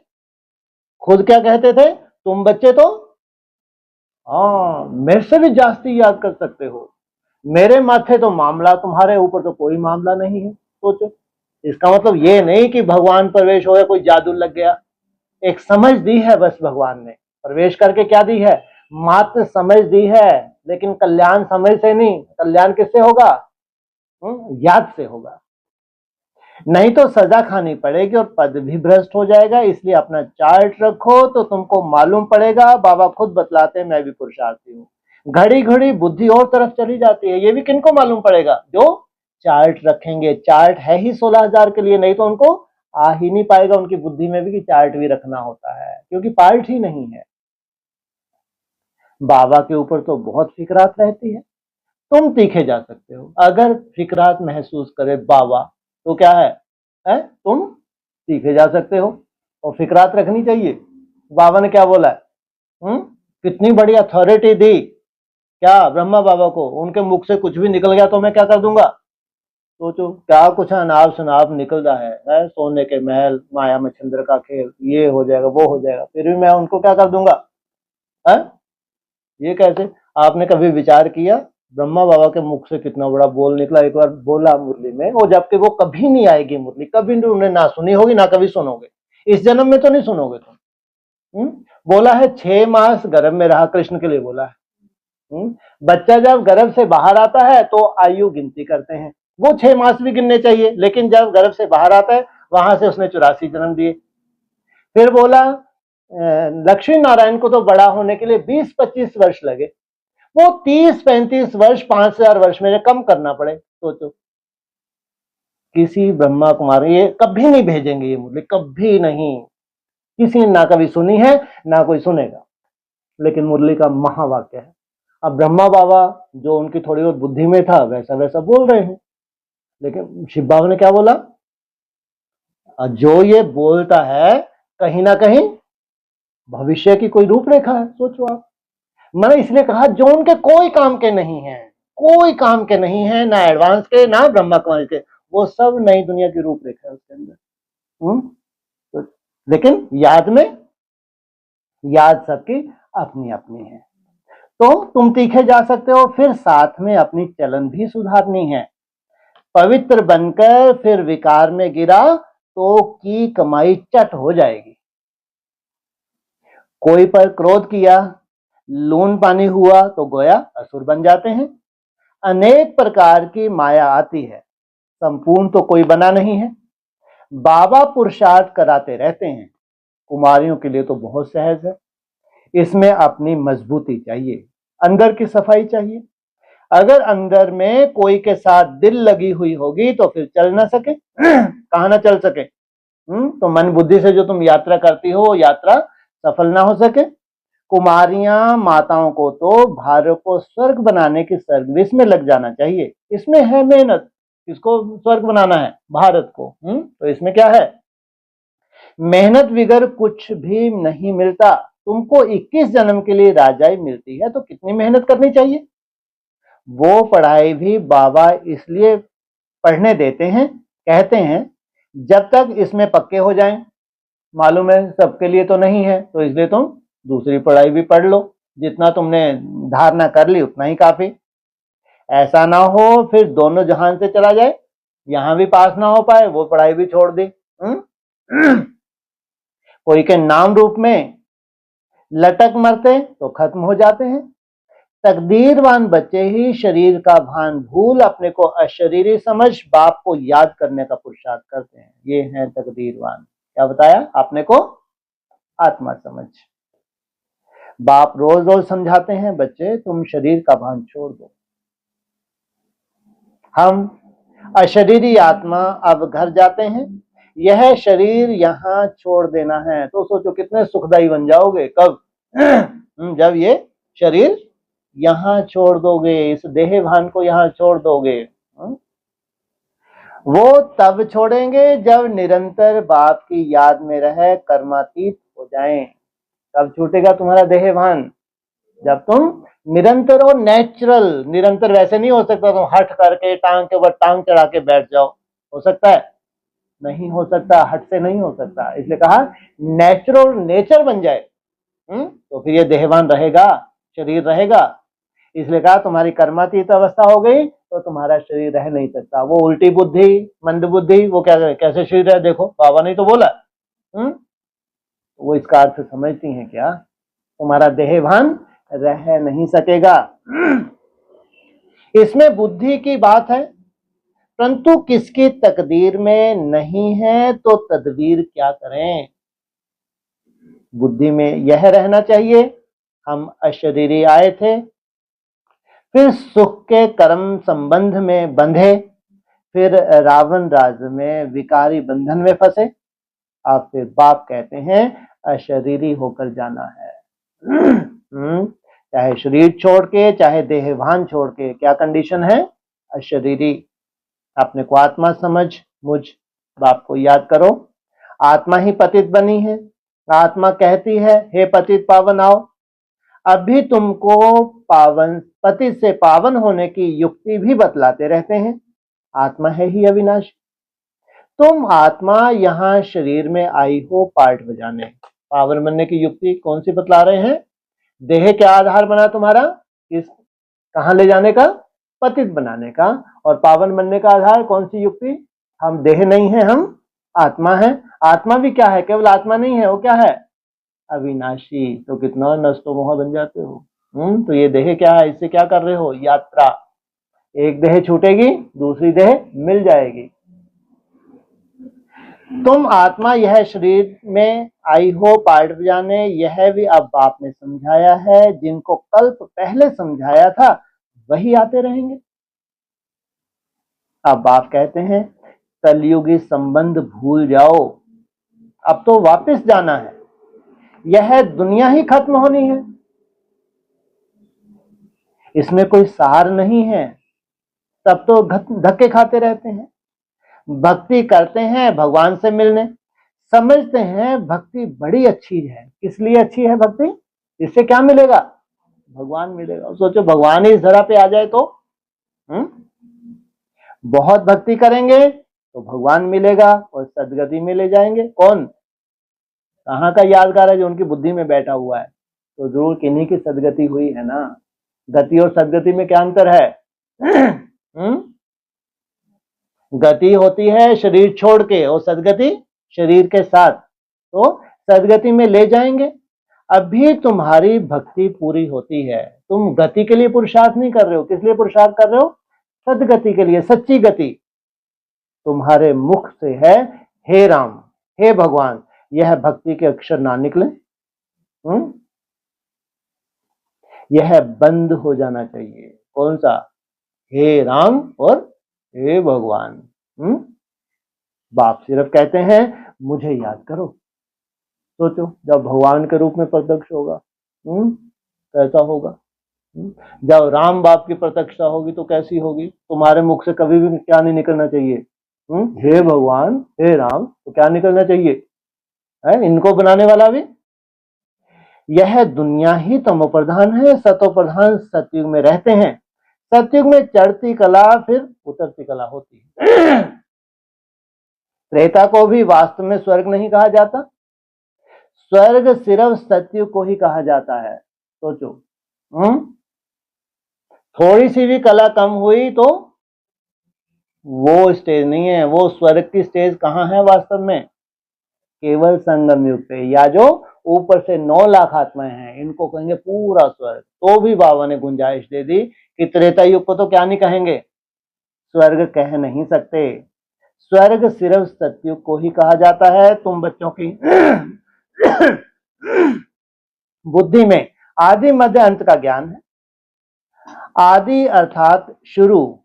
खुद क्या कहते थे? तुम बच्चे तो मेरे से भी जास्ती याद कर सकते हो, मेरे माथे तो मामला, तुम्हारे ऊपर तो कोई मामला नहीं है। सोचो, इसका मतलब ये नहीं कि भगवान प्रवेश हो गया, कोई जादू लग गया। एक समझ दी है बस भगवान ने, प्रवेश करके क्या दी है? मात्र समझ दी है, लेकिन कल्याण समझ से नहीं। कल्याण किससे होगा? याद से होगा। नहीं तो सजा खानी पड़ेगी और पद भी भ्रष्ट हो जाएगा। इसलिए अपना चार्ट रखो तो तुमको मालूम पड़ेगा। बाबा खुद बतलाते हैं, मैं भी पुरुषार्थी हूँ। घड़ी घड़ी बुद्धि और तरफ चली जाती है, ये भी किनको मालूम पड़ेगा? जो चार्ट रखेंगे। चार्ट है ही 16,000 के लिए, नहीं तो उनको आ ही नहीं पाएगा उनकी बुद्धि में भी कि चार्ट भी रखना होता है, क्योंकि पार्ट ही नहीं है। बाबा के ऊपर तो बहुत फिक्रात रहती है। तुम तीखे जा सकते हो, अगर फिक्रात महसूस करे बाबा तो क्या है, तुम तीखे जा सकते हो। और फिक्रात रखनी चाहिए। बाबा ने क्या बोला है? कितनी बड़ी अथॉरिटी दी क्या ब्रह्मा बाबा को? उनके मुख से कुछ भी निकल गया तो मैं क्या कर दूंगा? सोचो, क्या कुछ अनाप शनाप निकल रहा है, सोने के महल, माया में चंद्र का खेल, ये हो जाएगा वो हो जाएगा, फिर भी मैं उनको क्या कर दूंगा? है ये कैसे? आपने कभी विचार किया ब्रह्मा बाबा के मुख से कितना बड़ा बोल निकला? एक बार बोला मुरली में, वो जबकि वो कभी नहीं आएगी मुरली, कभी उन्हें ना सुनी होगी ना कभी सुनोगे, इस जन्म में तो नहीं सुनोगे तुम। बोला है 6 मास गर्भ में रहा, कृष्ण के लिए बोला है। बच्चा जब गर्भ से बाहर आता है तो आयु गिनती करते हैं, वो 6 मास भी गिनने चाहिए, लेकिन जब गर्भ से बाहर आता है वहां से उसने 84 जन्म दिए। फिर बोला लक्ष्मी नारायण को तो बड़ा होने के लिए 20-25 वर्ष लगे, वो 30-35 वर्ष 5,000 वर्ष मेरे कम करना पड़े। सोचो, किसी ब्रह्मा कुमारी ये कभी नहीं भेजेंगे ये मुरली, कभी नहीं, किसी ने ना कभी सुनी है ना कोई सुनेगा। लेकिन मुरली का महावाक्य है। अब ब्रह्मा बाबा जो उनकी थोड़ी बहुत बुद्धि में था वैसा वैसा बोल रहे हैं, लेकिन शिव बाबा ने क्या बोला? जो ये बोलता है कहीं ना कहीं भविष्य की कोई रूपरेखा है। सोचो आप, मैंने इसलिए कहा जो उनके कोई काम के नहीं है, कोई काम के नहीं है, ना एडवांस के ना ब्रह्मा कुमारी के, वो सब नई दुनिया की रूपरेखा है उसके अंदर। तो लेकिन याद में, याद सबकी अपनी अपनी है। तो तुम तीखे जा सकते हो, फिर साथ में अपनी चलन भी सुधारनी है। पवित्र बनकर फिर विकार में गिरा तो की कमाई चट हो जाएगी। कोई पर क्रोध किया, लून पानी हुआ तो गोया असुर बन जाते हैं। अनेक प्रकार की माया आती है, संपूर्ण तो कोई बना नहीं है। बाबा पुरुषार्थ कराते रहते हैं, कुमारियों के लिए तो बहुत सहज है। इसमें अपनी मजबूती चाहिए, अंदर की सफाई चाहिए। अगर अंदर में कोई के साथ दिल लगी हुई होगी तो फिर चल ना सके। कहां ना चल सके? तो मन बुद्धि से जो तुम यात्रा करती हो यात्रा सफल ना हो सके। कुमारियां माताओं को तो भारत को स्वर्ग बनाने की सर्विस में लग जाना चाहिए। इसमें है मेहनत, किसको स्वर्ग बनाना है? भारत को। तो इसमें क्या है? मेहनत बगैर कुछ भी नहीं मिलता। तुमको 21 जन्म के लिए राजाई मिलती है तो कितनी मेहनत करनी चाहिए? वो पढ़ाई भी बाबा इसलिए पढ़ने देते हैं, कहते हैं जब तक इसमें पक्के हो जाएं। मालूम है सबके लिए तो नहीं है, तो इसलिए तुम दूसरी पढ़ाई भी पढ़ लो, जितना तुमने धारणा कर ली उतना ही काफी। ऐसा ना हो फिर दोनों जहान से चला जाए, यहां भी पास ना हो पाए, वो पढ़ाई भी छोड़ दी। कोई के नाम रूप में लटक मरते तो खत्म हो जाते हैं। तकदीरवान बच्चे ही शरीर का भान भूल अपने को अशरीरी समझ बाप को याद करने का पुरुषार्थ करते हैं। ये हैं तकदीरवान। क्या बताया आपने को? आत्मा समझ। बाप रोज रोज समझाते हैं, बच्चे तुम शरीर का भान छोड़ दो। हम अशरीरी आत्मा अब घर जाते हैं, यह शरीर यहाँ छोड़ देना है। तो सोचो कितने सुखदाई बन जाओगे कब? जब ये शरीर यहाँ छोड़ दोगे, इस देह भान को यहाँ छोड़ दोगे। वो तब छोड़ेंगे जब निरंतर बाप की याद में रह कर्मातीत हो जाएं। तब छूटेगा तुम्हारा देह भान जब तुम निरंतर और नेचुरल। निरंतर वैसे नहीं हो सकता तुम हट करके टांग के ऊपर टांग चढ़ा के बैठ जाओ, हो सकता है? नहीं हो सकता, हट से नहीं हो सकता। इसलिए कहा नेचुरल नेचर बन जाए, तो फिर ये देहवान रहेगा, शरीर रहेगा। इसलिए कहा तुम्हारी कर्मातीत अवस्था हो गई तो तुम्हारा शरीर रह नहीं सकता। वो उल्टी बुद्धि, मंद बुद्धि, वो क्या कैसे शरीर है? देखो बाबा ने तो बोला। वो इसका अर्थ समझती हैं क्या? तुम्हारा देहभान रह नहीं सकेगा। इसमें बुद्धि की बात है, परंतु किसकी तकदीर में नहीं है तो तदबीर क्या करें? बुद्धि में यह रहना चाहिए हम अशरीरी आए थे, फिर सुख के कर्म संबंध में बंधे, फिर रावण राज में विकारी बंधन में फंसे, अब फिर बाप कहते हैं अशरीरी होकर जाना है। चाहे शरीर छोड़ के, चाहे देहभान छोड़ के, क्या कंडीशन है? अशरीरी। अपने को आत्मा समझ, मुझ बाप को याद करो। आत्मा ही पतित बनी है। आत्मा कहती है हे पतित पावन आओ। अभी तुमको पावन, पतित से पावन होने की युक्ति भी बतलाते रहते हैं। आत्मा है ही अविनाशी। तुम आत्मा यहाँ शरीर में आई हो पार्ट बजाने। पावन बनने की युक्ति कौन सी बतला रहे हैं? देह क्या आधार बना तुम्हारा? इस कहां ले जाने का? पतित बनाने का। और पावन बनने का आधार कौन सी युक्ति? हम देह नहीं है, हम आत्मा है। आत्मा भी क्या है? केवल आत्मा नहीं है, वो क्या है? अविनाशी। तो कितना नष्टो मोह बन जाते हो। तो ये देह क्या है? इससे क्या कर रहे हो? यात्रा। एक देह छूटेगी, दूसरी देह मिल जाएगी। तुम आत्मा यह शरीर में आई हो पार्ट बजाने, यह भी अब बाप ने समझाया है। जिनको कल्प पहले समझाया था वही आते रहेंगे। अब बाप कहते हैं कलयुगी संबंध भूल जाओ, अब तो वापस जाना है। यह दुनिया ही खत्म होनी है, इसमें कोई सार नहीं है। तब तो धक्के खाते रहते हैं। भक्ति करते हैं भगवान से मिलने, समझते हैं भक्ति बड़ी अच्छी है। किस लिए अच्छी है भक्ति? इससे क्या मिलेगा? भगवान मिलेगा। सोचो भगवान ही इस धरा पे आ जाए तो बहुत भक्ति करेंगे तो भगवान मिलेगा और सदगति में ले जाएंगे। कौन? कहाँ का यादगार है जो उनकी बुद्धि में बैठा हुआ है? तो जरूर किन्हीं की सदगति हुई है ना। गति और सदगति में क्या अंतर है? गति होती है शरीर छोड़ के और सदगति शरीर के साथ। तो सदगति में ले जाएंगे। अभी तुम्हारी भक्ति पूरी होती है, तुम गति के लिए पुरुषार्थ नहीं कर रहे हो। किस लिए पुरुषार्थ कर रहे हो? सदगति के लिए, सच्ची गति। तुम्हारे मुख से है हे राम, हे भगवान, यह भक्ति के अक्षर ना निकले। यह बंद हो जाना चाहिए। कौन सा? हे राम और हे भगवान। बाप सिर्फ कहते हैं मुझे याद करो। सोचो जब भगवान के रूप में प्रत्यक्ष होगा कैसा होगा? जब राम बाप की प्रत्यक्षता होगी तो कैसी होगी? तुम्हारे मुख से कभी भी क्या नहीं निकलना चाहिए? हे भगवान, हे राम, तो क्या निकलना चाहिए? इनको बनाने वाला भी। यह दुनिया ही तमो प्रधान है, सतो प्रधान सतयुग में रहते हैं। सतयुग में चढ़ती कला फिर उतरती कला होती है। त्रेता को भी वास्तव में स्वर्ग नहीं कहा जाता, स्वर्ग सिर्फ सतयुग को ही कहा जाता है। सोचो थोड़ी सी भी कला कम हुई तो वो स्टेज नहीं है। वो स्वर्ग की स्टेज कहाँ है वास्तव में? केवल संगम युग पे, या जो ऊपर से 9 लाख आत्माएं हैं इनको कहेंगे पूरा स्वर्ग। तो भी बाबा ने गुंजाइश दे दी कि त्रेता युग को तो क्या नहीं कहेंगे, स्वर्ग कह नहीं सकते। स्वर्ग सिर्फ सतयुग को ही कहा जाता है। तुम बच्चों की बुद्धि में आदि मध्य अंत का ज्ञान है। आदि अर्थात शुरू,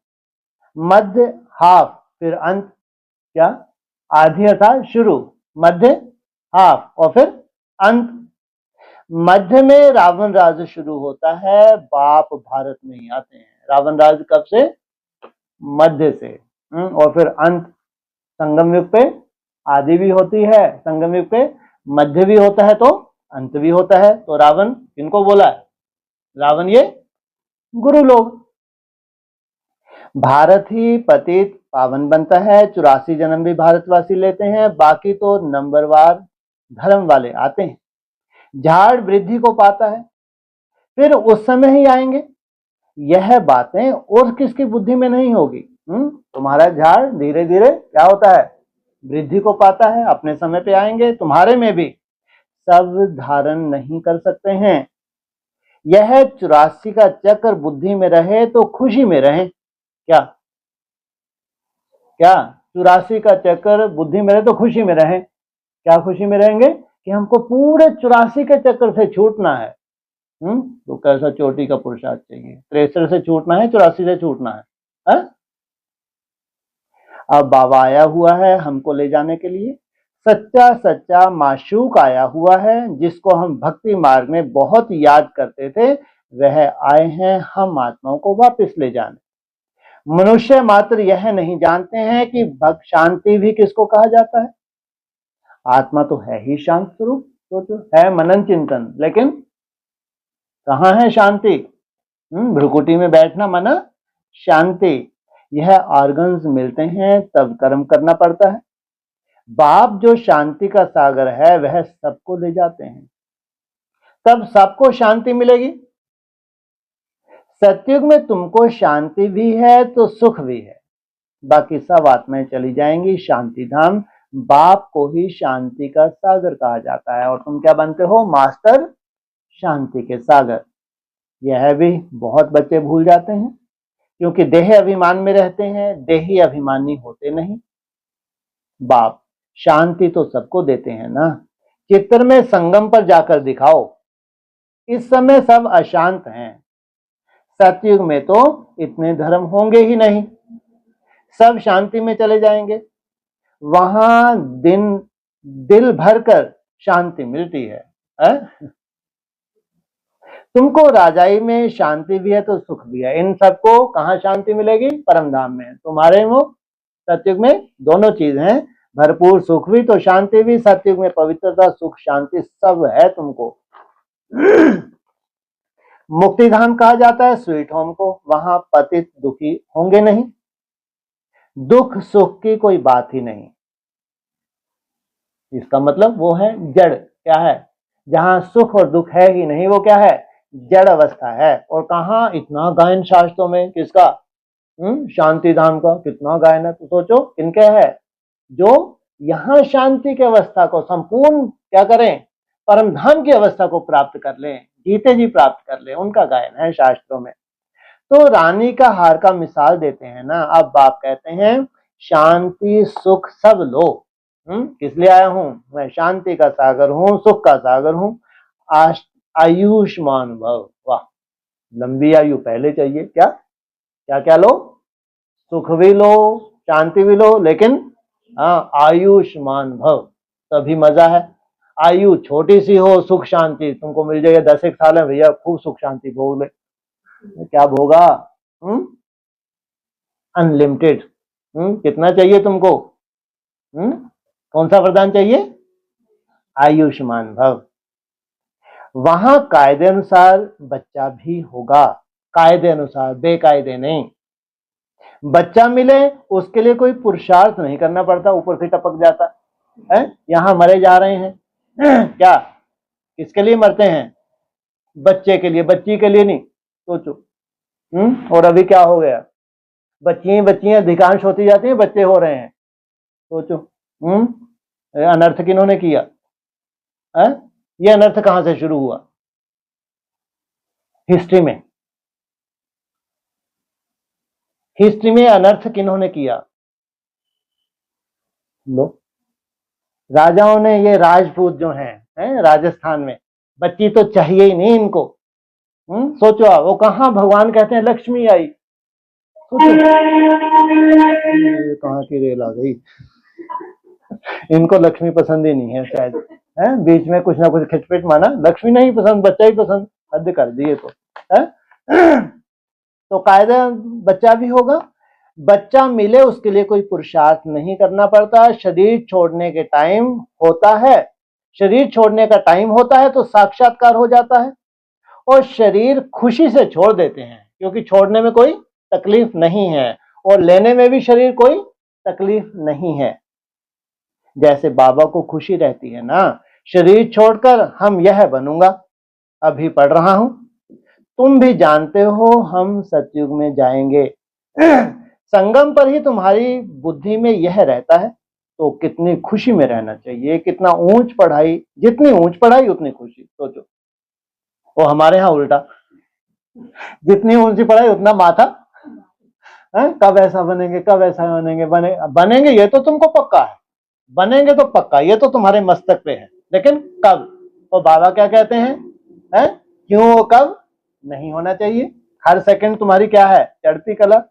मध्य हाफ, फिर अंत क्या? आधी अर्थात शुरू, मध्य हाफ, और फिर अंत। मध्य में रावण राज्य शुरू होता है, बाप भारत में ही आते हैं। रावण राज्य कब से? मध्य से। और फिर अंत संगम युग पे आदि भी होती है, संगम युग पे मध्य भी होता है तो अंत भी होता है। तो रावण किनको बोला है? रावण ये गुरु लोग। भारत ही पतित पावन बनता है, 84 जन्म भी भारतवासी लेते हैं, बाकी तो नंबरवार धर्म वाले आते हैं। झाड़ वृद्धि को पाता है, फिर उस समय ही आएंगे। यह बातें और किसकी बुद्धि में नहीं होगी? तुम्हारा झाड़ धीरे धीरे क्या होता है? वृद्धि को पाता है, अपने समय पे आएंगे। तुम्हारे में भी सब धारण नहीं कर सकते हैं। यह 84 का चक्र बुद्धि में रहे तो खुशी में रहे। क्या क्या 84 का चक्कर बुद्धि में रहे तो खुशी में रहे। क्या खुशी में रहेंगे? कि हमको पूरे 84 के चक्कर से छूटना है। तो कैसा चोटी का पुरुषार्थ चाहिए? 63 से छूटना है, 84 से छूटना है, है? अब बाबा आया हुआ है हमको ले जाने के लिए। सच्चा सच्चा माशूक आया हुआ है, जिसको हम भक्ति मार्ग में बहुत याद करते थे। वह आए हैं हम आत्माओं को वापस ले जाने। मनुष्य मात्र यह नहीं जानते हैं कि भक्त शांति भी किसको कहा जाता है। आत्मा तो है ही शांत स्वरूप, तो है मनन चिंतन, लेकिन कहाँ है शांति? भ्रुकुटी में बैठना माना शांति। यह ऑर्गन्स मिलते हैं तब कर्म करना पड़ता है। बाप जो शांति का सागर है वह सबको ले जाते हैं, तब सबको शांति मिलेगी। सतयुग में तुमको शांति भी है तो सुख भी है, बाकी सब आत्माएं चली जाएंगी शांति धाम। बाप को ही शांति का सागर कहा जाता है, और तुम क्या बनते हो? मास्टर शांति के सागर। यह भी बहुत बच्चे भूल जाते हैं, क्योंकि देह अभिमान में रहते हैं, देही अभिमानी होते नहीं। बाप शांति तो सबको देते हैं ना। चित्र में संगम पर जाकर दिखाओ, इस समय सब अशांत हैं। सतयुग में तो इतने धर्म होंगे ही नहीं, सब शांति में चले जाएंगे। वहां दिल भरकर शांति मिलती है, तुमको राजाई में शांति भी है तो सुख भी है। इन सबको कहाँ शांति मिलेगी? परम धाम में। तुम्हारे में सतयुग में दोनों चीज हैं, भरपूर सुख भी तो शांति भी। सतयुग में पवित्रता सुख शांति सब है तुमको। मुक्ति धाम कहा जाता है स्वीट होम को, वहां पतित दुखी होंगे नहीं, दुख सुख की कोई बात ही नहीं। इसका मतलब वो है जड़। क्या है? जहां सुख और दुख है ही नहीं, वो क्या है? जड़ अवस्था है। और कहाँ इतना गायन शास्त्रों में किसका? शांति धाम का कितना गायन है। तो सोचो किनके है? जो यहाँ शांति की अवस्था को संपूर्ण क्या करें? परम धाम की अवस्था को प्राप्त कर लें, जीते जी प्राप्त कर ले, उनका गायन है शास्त्रों में। तो रानी का हार का मिसाल देते हैं ना। अब बाप कहते हैं शांति सुख सब लो। किस लिए आया हूं? मैं शांति का सागर हूं, सुख का सागर हूं। आयुष्मान भव। वाह, लंबी आयु पहले चाहिए। क्या क्या क्या लो? सुख भी लो, शांति भी लो, लेकिन हाँ आयुष्मान भव, तभी मजा है। आयु छोटी सी हो, सुख शांति तुमको मिल जाएगा। 10 एक साल है भैया, खूब सुख शांति भोग ले। क्या भोगा? अनलिमिटेड। कितना चाहिए तुमको? कौन सा वरदान चाहिए? आयुष्मान भव। वहां कायदे अनुसार बच्चा भी होगा, कायदे अनुसार, बेकायदे नहीं। बच्चा मिले उसके लिए कोई पुरुषार्थ नहीं करना पड़ता, ऊपर से टपक जाता है। यहां मरे जा रहे हैं क्या? किसके लिए मरते हैं? बच्चे के लिए, बच्ची के लिए नहीं। सोचो। और अभी क्या हो गया? बच्चियां अधिकांश होती जाती हैं, बच्चे हो रहे हैं। सोचो। अनर्थ किन्होंने किया है? ये अनर्थ कहां से शुरू हुआ? हिस्ट्री में अनर्थ किन्होंने किया? लो, राजाओं ने। ये राजपूत जो हैं राजस्थान में, बच्ची तो चाहिए ही नहीं इनको। सोचो आप, वो कहां भगवान कहते हैं लक्ष्मी आई। सोचो कहां की रेल आ गई। इनको लक्ष्मी पसंद ही नहीं है शायद, है बीच में कुछ ना कुछ खिटपिट माना, लक्ष्मी नहीं पसंद, बच्चा ही पसंद, हद कर दिए तो है। तो कायदा बच्चा भी होगा, बच्चा मिले उसके लिए कोई पुरुषार्थ नहीं करना पड़ता। शरीर छोड़ने के टाइम होता है, शरीर छोड़ने का टाइम होता है तो साक्षात्कार हो जाता है, और शरीर खुशी से छोड़ देते हैं क्योंकि छोड़ने में कोई तकलीफ नहीं है और लेने में भी शरीर कोई तकलीफ नहीं है। जैसे बाबा को खुशी रहती है ना, शरीर छोड़कर हम यह बनूंगा, अभी पढ़ रहा हूं, तुम भी जानते हो हम सतयुग में जाएंगे। संगम पर ही तुम्हारी बुद्धि में यह रहता है, तो कितनी खुशी में रहना चाहिए, कितना ऊंच पढ़ाई, जितनी ऊंच पढ़ाई उतनी खुशी। सोचो, वो हमारे यहाँ उल्टा, जितनी ऊंची पढ़ाई उतना माथा, कब ऐसा बनेंगे, कब ऐसा बनेंगे, बनेंगे ये तो तुमको पक्का है, बनेंगे तो पक्का, ये तो तुम्हारे मस्तक पे है, लेकिन कब? तो बाबा क्या कहते हैं, क्यों वो कब नहीं होना चाहिए। हर सेकंड तुम्हारी क्या है, चढ़ती कला।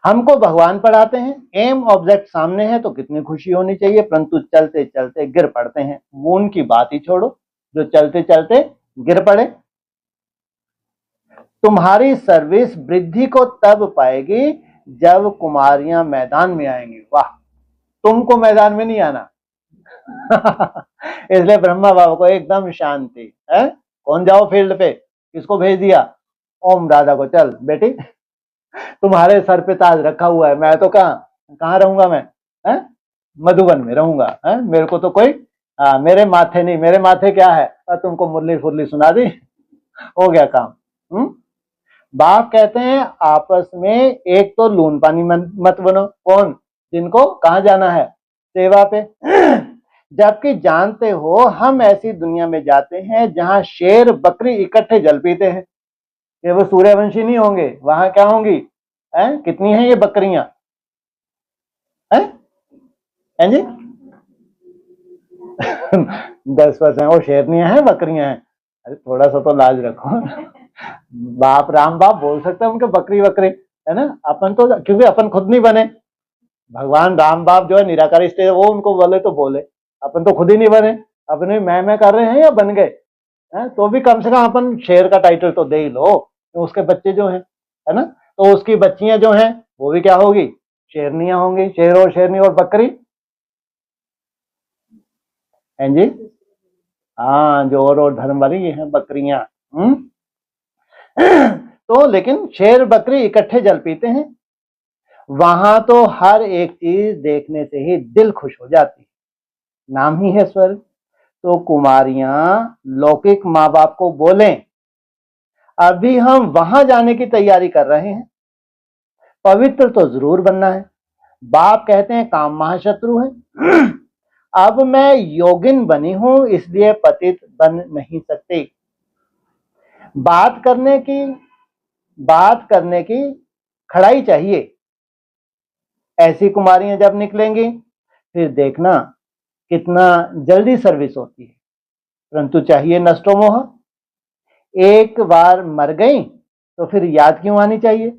हमको भगवान पढ़ाते हैं, एम ऑब्जेक्ट सामने है तो कितनी खुशी होनी चाहिए, परंतु चलते चलते गिर पड़ते हैं। वो उनकी बात ही छोड़ो जो चलते चलते गिर पड़े। तुम्हारी सर्विस वृद्धि को तब पाएगी जब कुमारियां मैदान में आएंगी। वाह, तुमको मैदान में नहीं आना। इसलिए ब्रह्मा बाबा को एकदम शांति है। कौन जाओ फील्ड पे, किसको भेज दिया? ओम राधा को, चल बेटी तुम्हारे सर पे ताज रखा हुआ है, मैं तो कहाँ रहूंगा, मैं मधुबन में रहूंगा, मेरे को तो कोई मेरे माथे नहीं, मेरे माथे क्या है, तुमको मुरली फुरली सुना दी, हो गया काम। बाप कहते हैं आपस में एक तो लून पानी मत बनो। कौन? जिनको कहाँ जाना है, सेवा पे। जबकि जानते हो हम ऐसी दुनिया में जाते हैं जहां शेर बकरी इकट्ठे जल पीते हैं। ये वो सूर्यवंशी नहीं होंगे, वहां क्या होंगी, कितनी हैं ये बकरियां, हैं जी? 10% वो शेरनियां हैं, बकरियां हैं। अरे थोड़ा सा तो लाज रखो। बाप राम बाप बोल सकते हैं उनके बकरी बकरी, है ना? अपन तो क्योंकि अपन खुद नहीं बने, भगवान राम बाप जो है निराकारी स्टेज, वो उनको बोले तो बोले, अपन तो खुद ही नहीं बने। अपने मैं कर रहे हैं या बन गए, तो भी कम से कम अपन शेर का टाइटल तो दे ही लो। तो उसके बच्चे जो हैं, है ना, तो उसकी बच्चियां जो हैं वो भी क्या होगी, शेरनियां होंगी, शेर और शेरनी और बकरी, हैं जी? हाँ, जोर और धर्म वाली ये हैं बकरियां। तो लेकिन शेर बकरी इकट्ठे जल पीते हैं, वहां तो हर एक चीज देखने से ही दिल खुश हो जाती है, नाम ही है स्वर्ग। तो कुमारियां लौकिक माँ बाप को बोलें अभी हम वहां जाने की तैयारी कर रहे हैं, पवित्र तो जरूर बनना है। बाप कहते हैं काम महाशत्रु है। अब मैं योगिन बनी हूं इसलिए पतित बन नहीं सकती। बात करने की खड़ाई चाहिए। ऐसी कुमारियां जब निकलेंगी फिर देखना कितना जल्दी सर्विस होती है, परंतु चाहिए नष्टो मोह। एक बार मर गई तो फिर याद क्यों आनी चाहिए,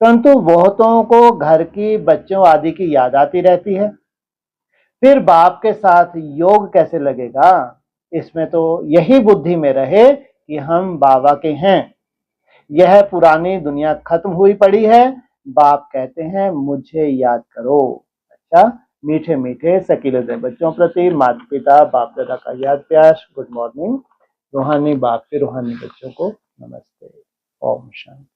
परंतु बहुतों को घर की, बच्चों आदि की याद आती रहती है। फिर बाप के साथ योग कैसे लगेगा? इसमें तो यही बुद्धि में रहे कि हम बाबा के हैं, यह पुरानी दुनिया खत्म हुई पड़ी है। बाप कहते हैं मुझे याद करो। अच्छा, मीठे मीठे सकीले बच्चों प्रति माता पिता बाप दादा का याद प्यार। Good morning. रूहानी बाप के रूहानी बच्चों को नमस्ते। ओम शांति।